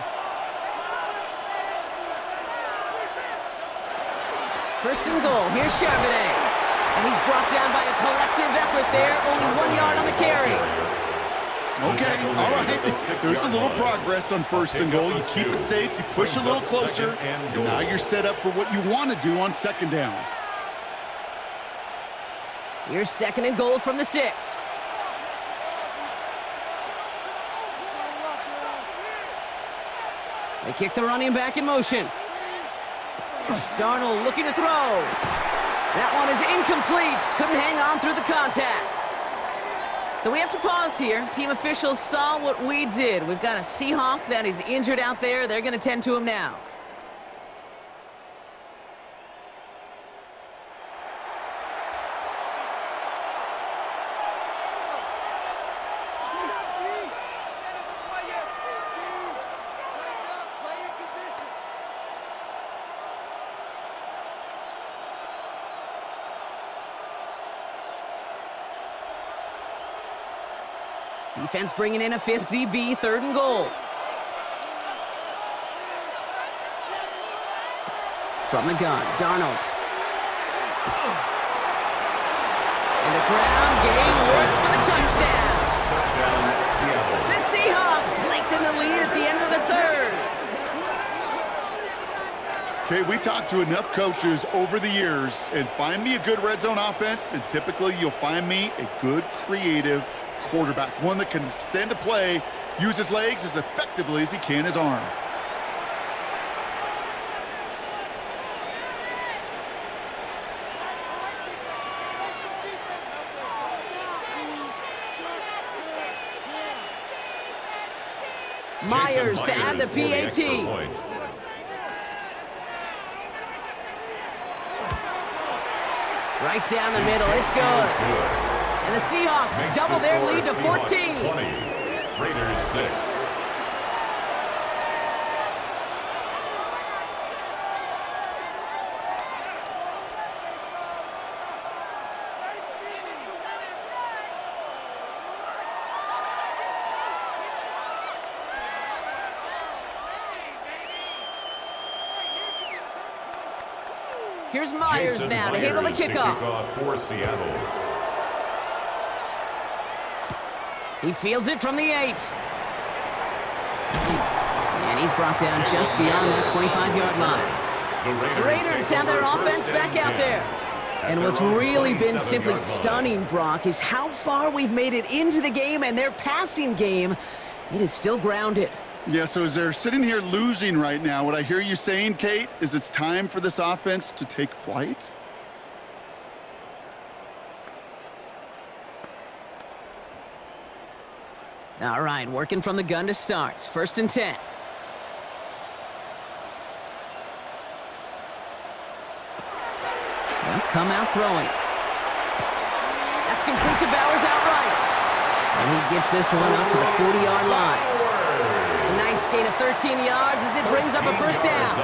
S1: First and goal. Here's Charbonnet. And he's brought down by a collective effort there. Only 1 yard on the carry.
S3: Okay, all right. There's a little progress on first and goal. You keep it safe, you push a little closer, and now you're set up for what you want to do on second down.
S1: Here's second and goal from the 6. They kick the running back in motion. Darnold looking to throw. That one is incomplete. Couldn't hang on through the contact. So we have to pause here. Team officials saw what we did. We've got a Seahawk that is injured out there. They're going to tend to him now. Defense bringing in a 5th DB, third and goal. From the gun, Darnold. And the ground game works for the touchdown.
S2: Touchdown, Seattle.
S1: The Seahawks lengthen the lead at the end of the third.
S3: Okay, we talked to enough coaches over the years, and find me a good red zone offense, and typically you'll find me a good creative quarterback, one that can stand to play, use his legs as effectively as he can his arm.
S1: Myers to add the PAT. Right down the middle, it's good. And the Seahawks double their lead to 14.
S2: 20, Raiders 6.
S1: Here's Myers now to handle the kickoff.
S2: For Seattle.
S1: He fields it from the 8. And he's brought down just beyond that 25-yard line. The Raiders have their offense back out there. And what's really been simply stunning, Brock, is how far we've made it into the game, and their passing game, it is still grounded.
S3: Yeah, so as they're sitting here losing right now, what I hear you saying, Kate, is it's time for this offense to take flight?
S1: All right, working from the gun to start. First and 10. They'll come out throwing. That's complete to Bowers outright. And he gets this one up to the 40-yard line. A nice gain of 13 yards as it brings up a first down.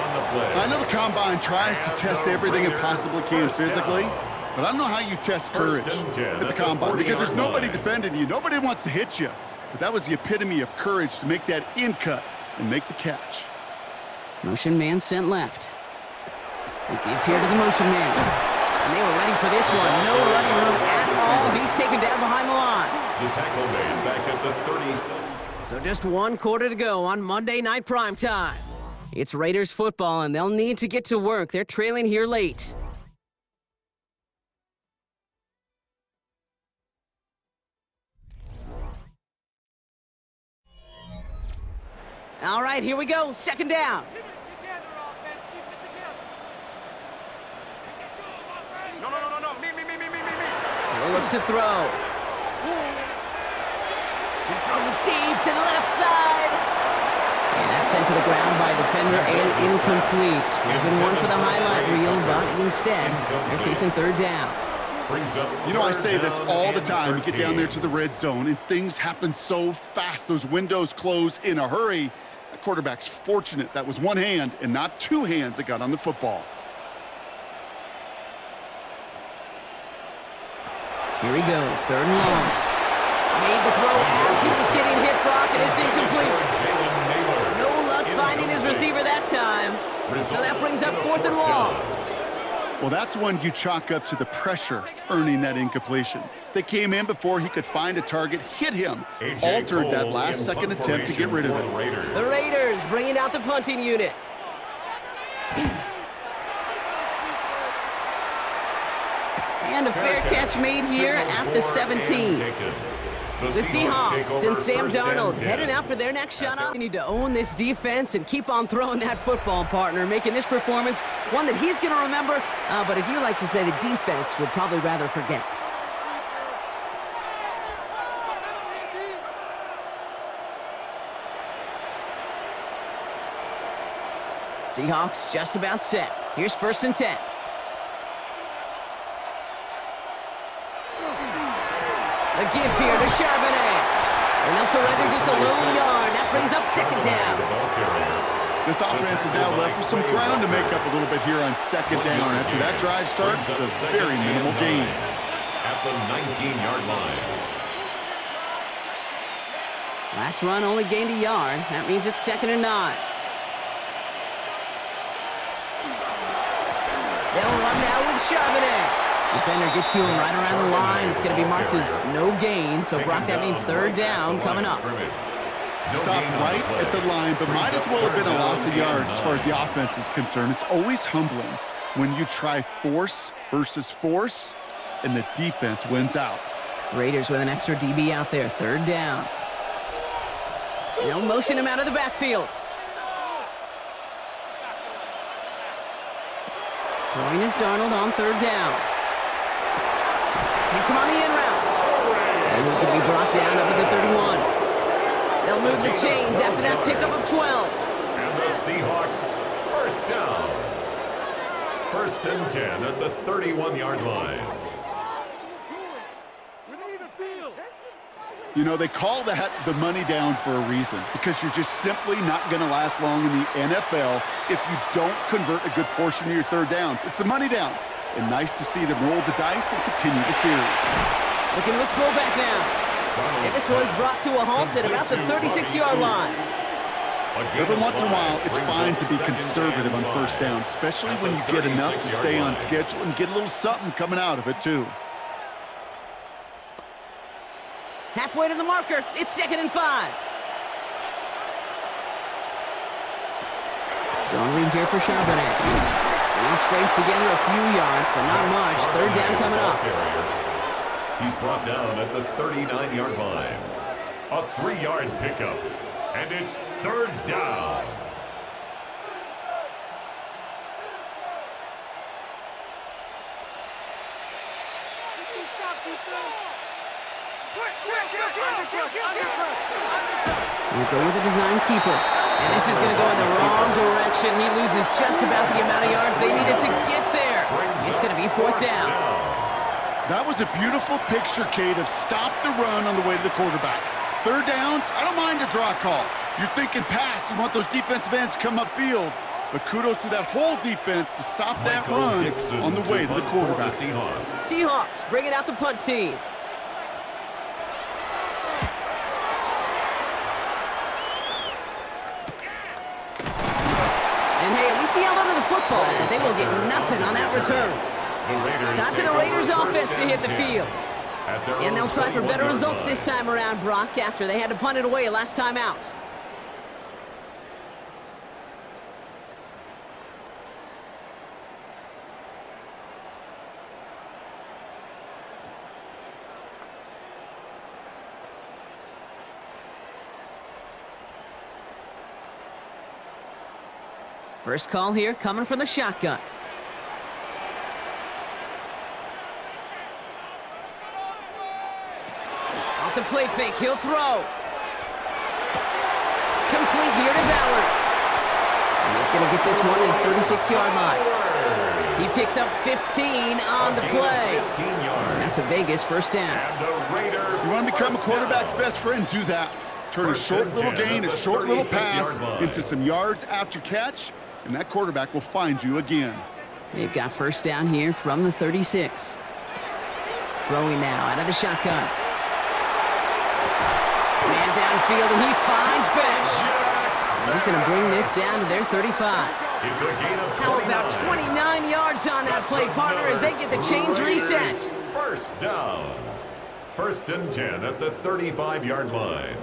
S3: I know the Combine tries to test everything it possibly can physically, but I don't know how you test courage at the Combine because there's nobody defending you. Nobody wants to hit you. But that was the epitome of courage to make that in cut and make the catch.
S1: Motion man sent left. They give here to the motion man. And they were ready for this one. No running room at all. He's taken down behind the line.
S2: The tackle made back at the 37.
S1: So just 1 quarter to go on Monday Night Primetime. It's Raiders football, and they'll need to get to work. They're trailing here late. All right, here we go. Second down. He'll look to throw. He's throwing deep to the left side. And that's sent to the ground by a defender and incomplete. Would have been one for the highlight reel, but instead, they're facing third down.
S3: You know, I say this all the time. You get down there to the red zone, and things happen so fast. Those windows close in a hurry. That quarterback's fortunate. That was one hand and not two hands that got on the football.
S1: Here he goes, third and long. Made the throw as he was getting hit, Brock, and it's incomplete. finding his receiver that time. So that brings up 4th and long.
S3: Well, that's one you chalk up to the pressure earning that incompletion. They came in before he could find a target, hit him, altered that last-second attempt to get rid of it.
S1: The Raiders bringing out the punting unit. And a fair catch made here at the 17. The Seahawks and Sam Darnold heading out for their next shot. They need to own this defense and keep on throwing that football, partner, making this performance one that he's going to remember, but as you like to say, the defense would probably rather forget. Seahawks just about set. Here's 1st and 10. A give here to Charbonnet. And they'll surrender just a lone yard. That brings up 2nd down.
S3: This offense is now left with some ground to make up a little bit here on 2nd down. After that drive starts with a very minimal gain.
S2: At the 19-yard line.
S1: Last run only gained a yard. That means it's 2nd and 9. They'll run now with Charbonnet. Defender gets to him right around the line. It's going to be marked as no gain. So, Brock, that means 3rd down coming up.
S3: Stopped right at the line, but might as well have been a loss of yards as far as the offense is concerned. It's always humbling when you try force versus force, and the defense wins out.
S1: Raiders with an extra DB out there. 3rd down. They'll motion him out of the backfield. Throwing is Darnold on 3rd down. Hits him on the in route. And he's going to be brought down up at the 31. They'll move the chains after that pickup of 12.
S2: And the Seahawks, 1st down. 1st and 10 at the 31-yard line.
S3: You know, they call that the money down for a reason, because you're just simply not going to last long in the NFL if you don't convert a good portion of your 3rd downs. It's the money down. And nice to see them roll the dice and continue the series.
S1: Looking to his fullback now. And this one's brought to a halt at about the 36-yard line.
S3: Every once in a while, it's fine to be conservative on 1st down, especially when you get enough to stay on schedule and get a little something coming out of it, too.
S1: Halfway to the marker. It's 2nd and 5. Zone read here for Charbonnet. He'll scrape together a few yards, but not much. 3rd down coming up.
S2: He's brought down at the 39-yard line. A 3-yard pickup, and it's 3rd down.
S1: We'll go with the design keeper. And this is going to go in the wrong direction. He loses just about the amount of yards they needed to get there. It's going to be 4th down.
S3: That was a beautiful picture, Kate, of stop the run on the way to the quarterback. 3rd downs, I don't mind a draw call. You're thinking pass. You want those defensive ends to come upfield. But kudos to that whole defense to stop that run on the way to the quarterback.
S1: Seahawks bringing out the punt team. He held onto the football, but they will get nothing on that return. Time for the Raiders offense to hit the field. And they'll try for better results this time around, Brock, after they had to punt it away last time out. First call here coming from the shotgun. Off the play fake, he'll throw. Complete here to Bowers. And he's going to get this one at the 36-yard line. He picks up 15 on the play. And that's a Vegas 1st down.
S3: You want to become a quarterback's best friend? Do that. Turn a short little gain, a short little pass into some yards after catch, and that quarterback will find you again.
S1: They've got 1st down here from the 36. Throwing now out of the shotgun. Man downfield, and he finds Bench. He's going to bring this down to their 35.
S2: It's a gain of 29.
S1: How about 29 yards on that play, partner, as they get the chains reset?
S2: First down. First and 10 at the 35-yard line.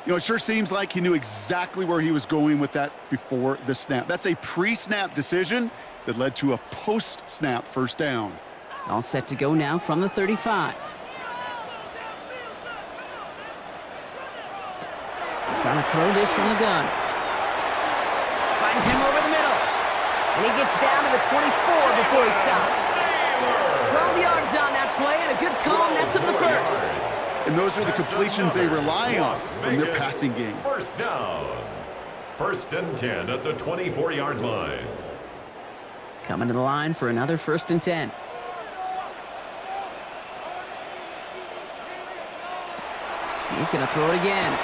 S3: You know, it sure seems like he knew exactly where he was going with that before the snap. That's a pre-snap decision that led to a post-snap first down.
S1: All set to go now from the 35. Trying to throw this from the gun. Finds him over the middle. And he gets down to the 24 before he stops. 12 yards on that play and a good call, nets up the first.
S3: And those are the completions they rely on from their passing game.
S2: First down. First and 10 at the 24-yard line.
S1: Coming to the line for another first and 10. He's going to throw it again.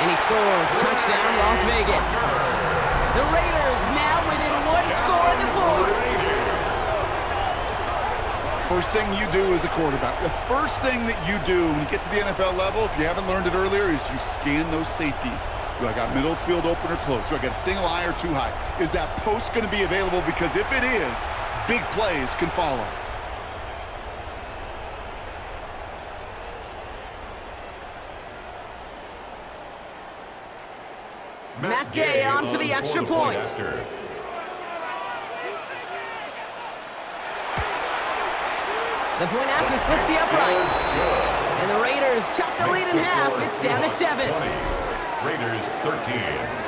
S1: And he scores. Touchdown, Las Vegas. The Raiders now within one score in the fourth.
S3: First thing you do as a quarterback, the first thing that you do when you get to the NFL level, if you haven't learned it earlier, is you scan those safeties. Do I got middle field open or close? Do I got a single high or two high? Is that post going to be available? Because if it is, big plays can follow.
S1: Matt Gay on for the extra point. The point after splits the upright. And the Raiders chop the lead in half. It's down to 7.
S2: Raiders 13.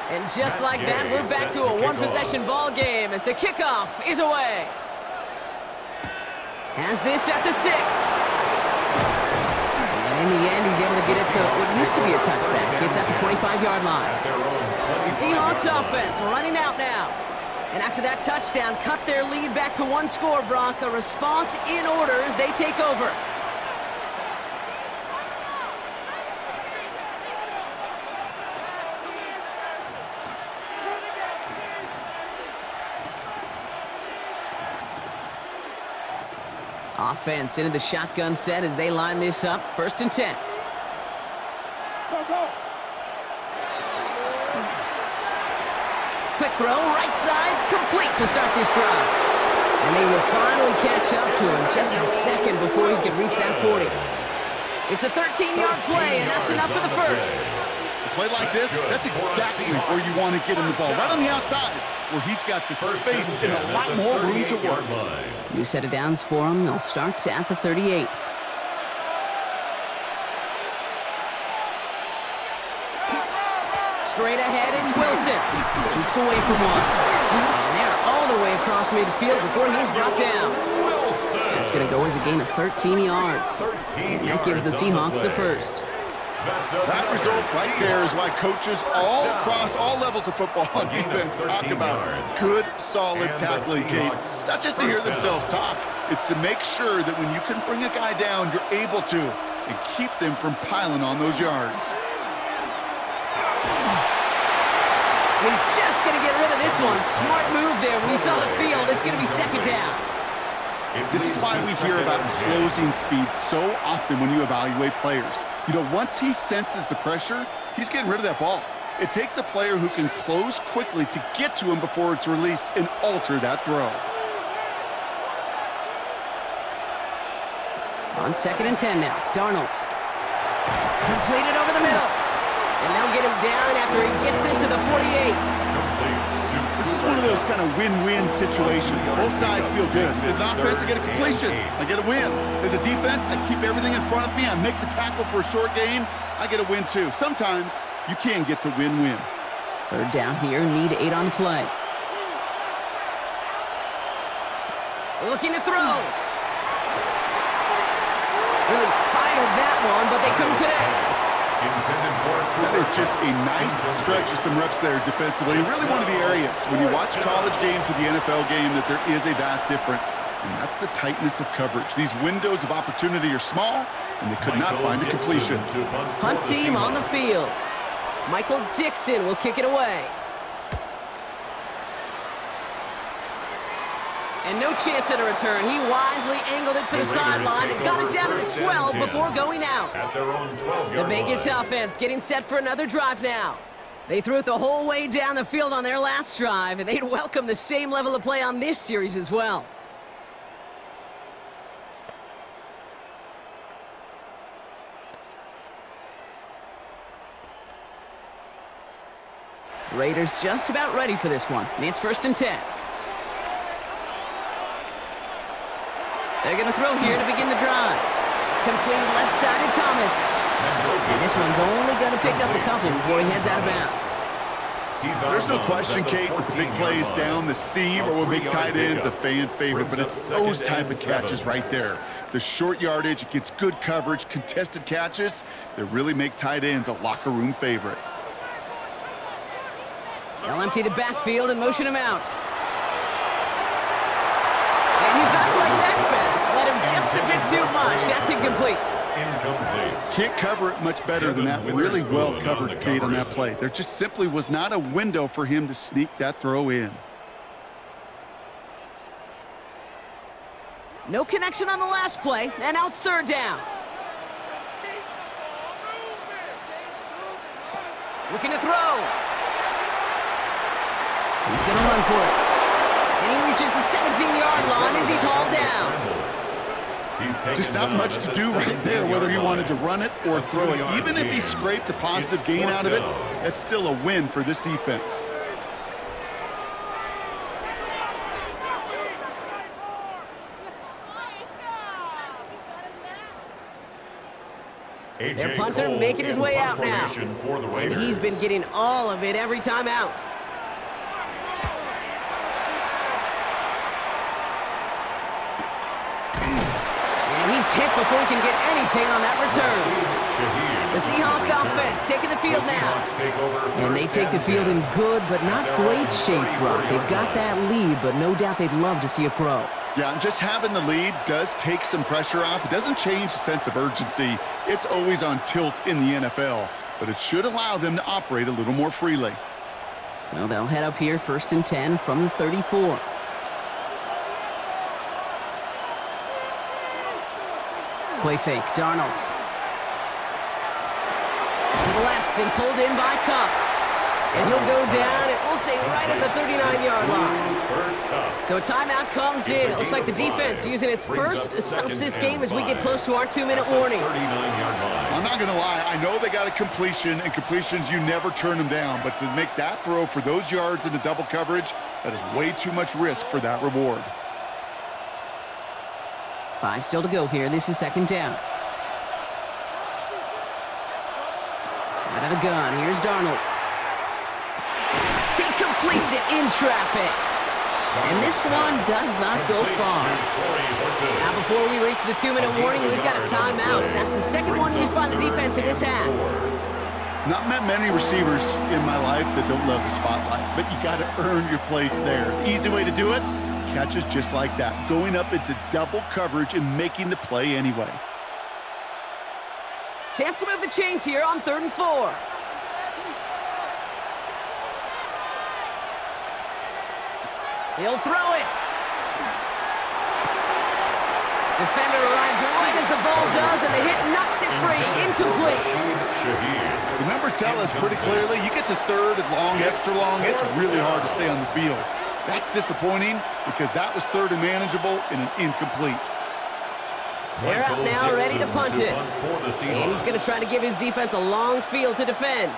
S1: And just like that, we're back to a one-possession ball game as the kickoff is away. Has this at the 6. And in the end, he's able to get it to what used to be a touchback. It's at the 25-yard line. The Seahawks offense running out now. And after that touchdown, cut their lead back to one score, Brock. A response in order as they take over. Offense into the shotgun set as they line this up. First and 10. Quick throw, right side, complete to start this drive. And they will finally catch up to him just a second before he can reach that 40. It's a 13-yard play, and that's enough for the first.
S3: A play like this, that's exactly where you want to get him the ball. Right on the outside, where he's got the space and a lot more room to work.
S1: New set of downs for him. They'll start at the 38. Straight ahead, it's Wilson. Jukes away from one. And they're all the way across midfield before he's brought down. That's going to go as a gain of 13 yards. And that gives the Seahawks the first.
S3: That result right there is why coaches all across all levels of football and defense talk about good, solid tackling, Kate. It's not just to hear themselves talk. It's to make sure that when you can bring a guy down, you're able to, and keep them from piling on those yards.
S1: He's just going to get rid of this one. Smart move there. When he saw the field, it's going to be second down.
S3: This is why we hear about closing speed so often when you evaluate players. You know, once he senses the pressure, he's getting rid of that ball. It takes a player who can close quickly to get to him before it's released and alter that throw.
S1: On second and 10 now, Darnold. Completed over the middle. And they'll get him down after he gets into the 48.
S3: This is one of those kind of win-win situations. Both sides feel good. As an offense, I get a completion. I get a win. As a defense, I keep everything in front of me. I make the tackle for a short gain. I get a win, too. Sometimes, you can get to win-win.
S1: Third down here, need 8 on the play. Looking to throw. Really fired that one, but they couldn't connect.
S3: That is just a nice stretch of some reps there defensively. And really one of the areas, when you watch college game to the NFL game, that there is a vast difference. And that's the tightness of coverage. These windows of opportunity are small, and they could not find a completion.
S1: Punt team on the field. Michael Dixon will kick it away. And no chance at a return. He wisely angled it for the sideline and got it down to the 12 before going out. The Vegas offense getting set for another drive now. They threw it the whole way down the field on their last drive, and they'd welcome the same level of play on this series as well. Raiders just about ready for this one. It's 1st and 10. They're going to throw here to begin the drive. Completed left side to Thomas. And this one's only going to pick up a couple before he heads out of bounds.
S3: There's no question, Kate, that the big plays down the seam or with big tight ends a fan favorite, but it's those type of catches right there. The short yardage, it gets good coverage, contested catches that really make tight ends a locker room favorite.
S1: They'll empty the backfield and motion him out. And he's not quite that fast. Let him just a bit too much. That's incomplete.
S3: Can't cover it much better than that. Really well covered, Kate, on that play. There just simply was not a window for him to sneak that throw in.
S1: No connection on the last play, and now it's 3rd down. Looking to throw. He's going to run for it. And he reaches the 17-yard line as he's hauled down.
S3: Just not much to do right there, whether he wanted to run it or throw it. Even if he scraped a positive gain out of it, that's still a win for this defense.
S1: Their punter making his way out now. And he's been getting all of it every time out. He's hit before he can get anything on that return. The Seahawks offense taking the field now. And they take the field in good but not great shape, Brock. They've got that lead, but no doubt they'd love to see it grow.
S3: Yeah, and just having the lead does take some pressure off. It doesn't change the sense of urgency. It's always on tilt in the NFL, but it should allow them to operate a little more freely.
S1: So they'll head up here 1st and 10 from the 34. Play fake, Darnold. To the left and pulled in by Cup. And he'll go down, and we'll say right at the 39-yard line. So a timeout comes in. It looks like the defense using its first stops this game as we get close to our 2-minute warning.
S3: I'm not going to lie. I know they got a completion, and completions, you never turn them down. But to make that throw for those yards into double coverage, that is way too much risk for that reward.
S1: 5 still to go here. This is 2nd down. Out of the gun. Here's Darnold. He completes it in traffic. And this one does not go far. Now, before we reach the 2-minute warning, we've got a timeout. That's the second one used by the defense in this half.
S3: Not met many receivers in my life that don't love the spotlight, but you got to earn your place there. Easy way to do it. Catches just like that, going up into double coverage and making the play anyway.
S1: Chance to move the chains here on 3rd and 4. He'll throw it. Defender arrives right as the ball does, and the hit knocks it free. Incomplete.
S3: The numbers tell us pretty clearly, you get to 3rd and long, extra long, it's really hard to stay on the field. That's disappointing because that was 3rd and manageable and an incomplete.
S1: They're out now, ready to punt it. And he's going to try to give his defense a long field to defend.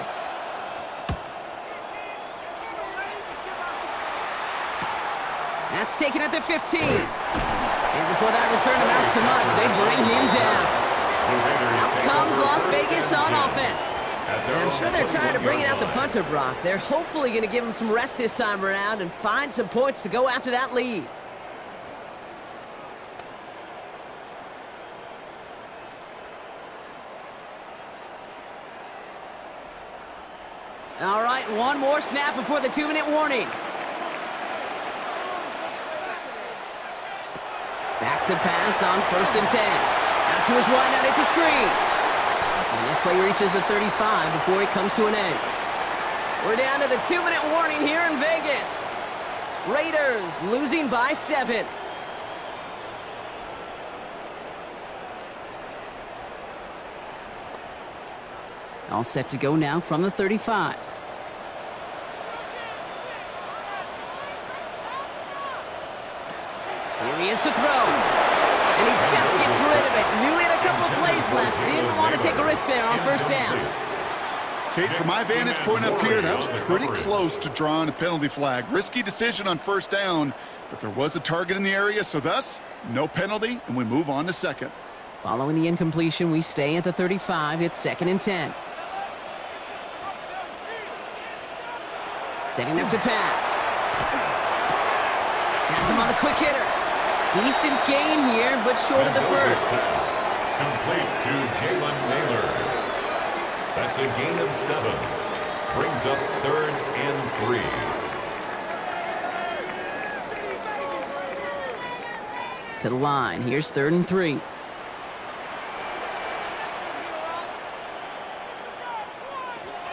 S1: That's taken at the 15. And before that return amounts to much, they bring him down. Out comes Las Vegas on offense. And I'm sure they're tired of bringing out the punter, Brock. They're hopefully going to give him some rest this time around and find some points to go after that lead. one more snap before the 2-minute warning. Back to pass on 1st and 10. Out to his wideout, it's a screen. And this play reaches the 35 before it comes to an end. We're down to the 2-minute warning here in Vegas. Raiders losing by 7. All set to go now from the 35. Here he is to throw. And he just gets rid of it. Knew he had a couple of plays left. Didn't want to take a risk there on 1st down.
S3: Kate, from my vantage point up here, that was pretty close to drawing a penalty flag. Risky decision on 1st down, but there was a target in the area, so thus, no penalty, and we move on to 2nd.
S1: Following the incompletion, we stay at the 35. It's 2nd and 10. Setting up to pass. Pass him on the quick hitter. Decent gain here, but short of the first.
S2: Complete to Jalen Naylor. That's a gain of 7. Brings up 3rd and 3.
S1: To the line. Here's 3rd and 3.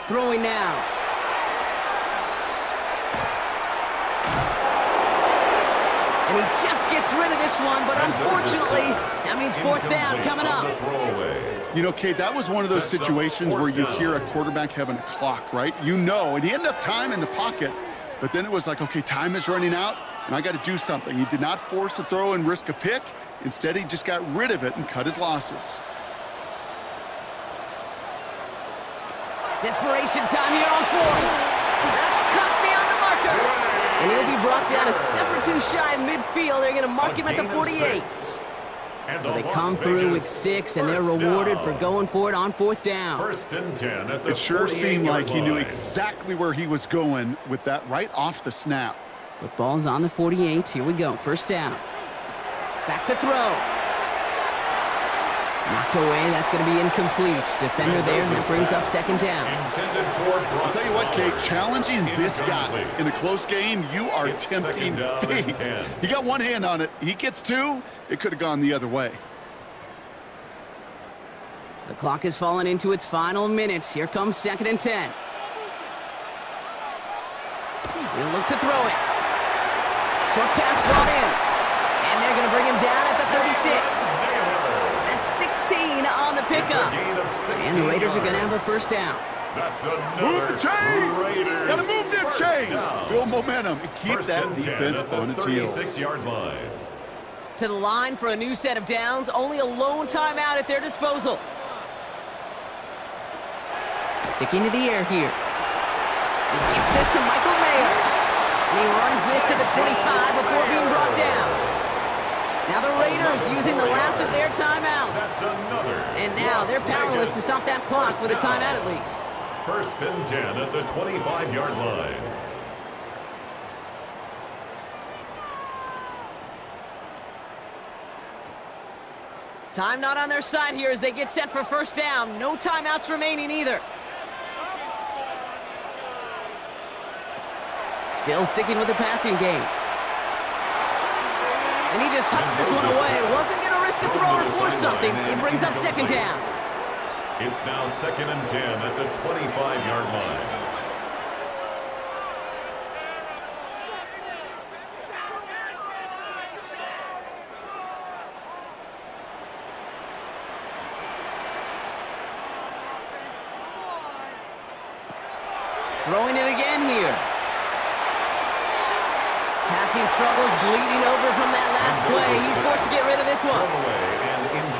S1: Throwing now. And he just gets rid of this one, but unfortunately, that means 4th down coming up.
S3: You know, Kate, that was one of those situations where you hear a quarterback having a clock, right? You know, and he had enough time in the pocket, but then it was like, okay, time is running out, and I got to do something. He did not force a throw and risk a pick. Instead, he just got rid of it and cut his losses.
S1: Desperation time here on 4th. That's cut beyond the marker. And he'll be brought down a step or 2 shy of midfield. They're going to mark him at the 48. So they come through with 6, and they're rewarded for going for it on 4th down.
S2: 1st and 10 at the
S3: It sure seemed like he knew
S2: line.
S3: exactly where he was going with that right off the snap.
S1: Football's on the 48. Here we go. 1st down. Back to throw. Knocked away. That's going to be incomplete. Defender there, and that brings up 2nd down.
S3: I'll tell you what, Kate, challenging this guy in a close game, you are tempting fate. He got one hand on it. He gets 2. It could have gone the other way.
S1: The clock has fallen into its final minutes. Here comes 2nd and 10. He'll look to throw it. Short pass brought in. And they're going to bring him down at the 36. That's 16 on the pickup. And the Raiders are going to have a 1st down.
S3: Move the chains! Gotta move them chains! Build momentum and keep that defense on its heels.
S2: 36-yard line.
S1: To the line for a new set of downs. Only a lone timeout at their disposal. Sticking to the air here. He gets this to Michael Mayer. And he runs this to the 25 before being brought down. Now the Raiders using the last of their timeouts. And now they're powerless to stop that clock with a timeout at least.
S2: 1st and 10 at the 25-yard line.
S1: Time not on their side here as they get set for 1st down. No timeouts remaining either. Still sticking with the passing game. And he just hucks this one away. Wasn't going to risk a throw or force something. It brings up 2nd down.
S2: It's now 2nd and 10 at the 25-yard line.
S1: Throwing it again here. Passing struggles, bleeding over from that last play. He's forced to get rid of this one.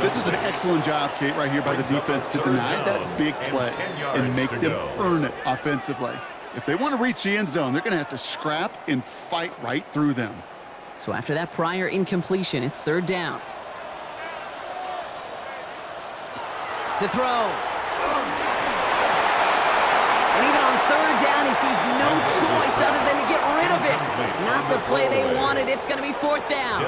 S3: This is an excellent job, Kate, right here by the defense to deny that big play and make them earn it offensively. If they want to reach the end zone, they're going to have to scrap and fight right through them.
S1: So after that prior incompletion, it's 3rd down. To throw. And even on 3rd down, he sees no choice other than to get rid of it. Not the play they wanted. It's going to be 4th down.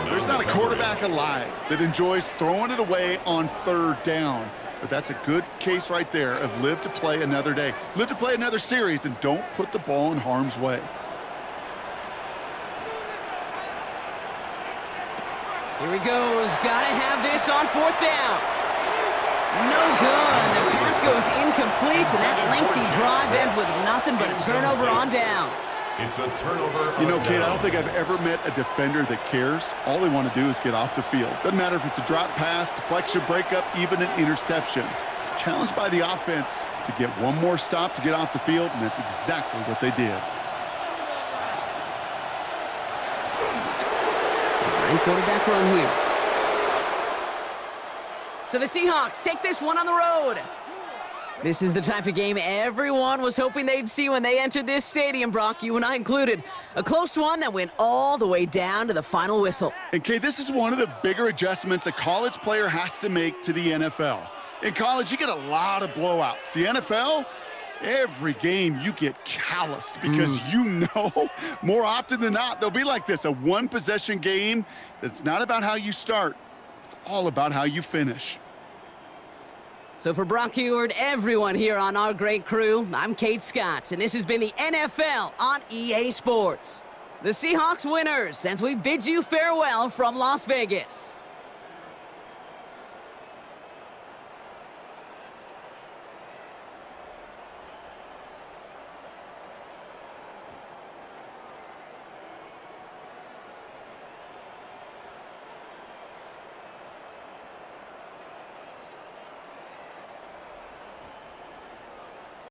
S3: There's not a quarterback alive that enjoys throwing it away on 3rd down. But that's a good case right there of live to play another day. Live to play another series, and don't put the ball in harm's way.
S1: Here he goes. Gotta have this on 4th down. No good. The pass goes incomplete, and that lengthy drive ends with nothing but a turnover on downs.
S2: It's a turnover.
S3: You know, Kate, I don't think I've ever met a defender that cares. All they want to do is get off the field. Doesn't matter if it's a drop pass, deflection, breakup, even an interception. Challenged by the offense to get one more stop to get off the field, and that's exactly what they did.
S1: Design quarterback run here. So the Seahawks take this one on the road. This is the type of game everyone was hoping they'd see when they entered this stadium, Brock, you and I included. A close one that went all the way down to the final whistle.
S3: And, Kate, this is one of the bigger adjustments a college player has to make to the NFL. In college, you get a lot of blowouts. The NFL, every game you get calloused because you know more often than not they'll be like this, a one-possession game that's not about how you start. It's all about how you finish.
S1: So for Brock Heward, everyone here on our great crew, I'm Kate Scott, and this has been the NFL on EA Sports. The Seahawks winners as we bid you farewell from Las Vegas.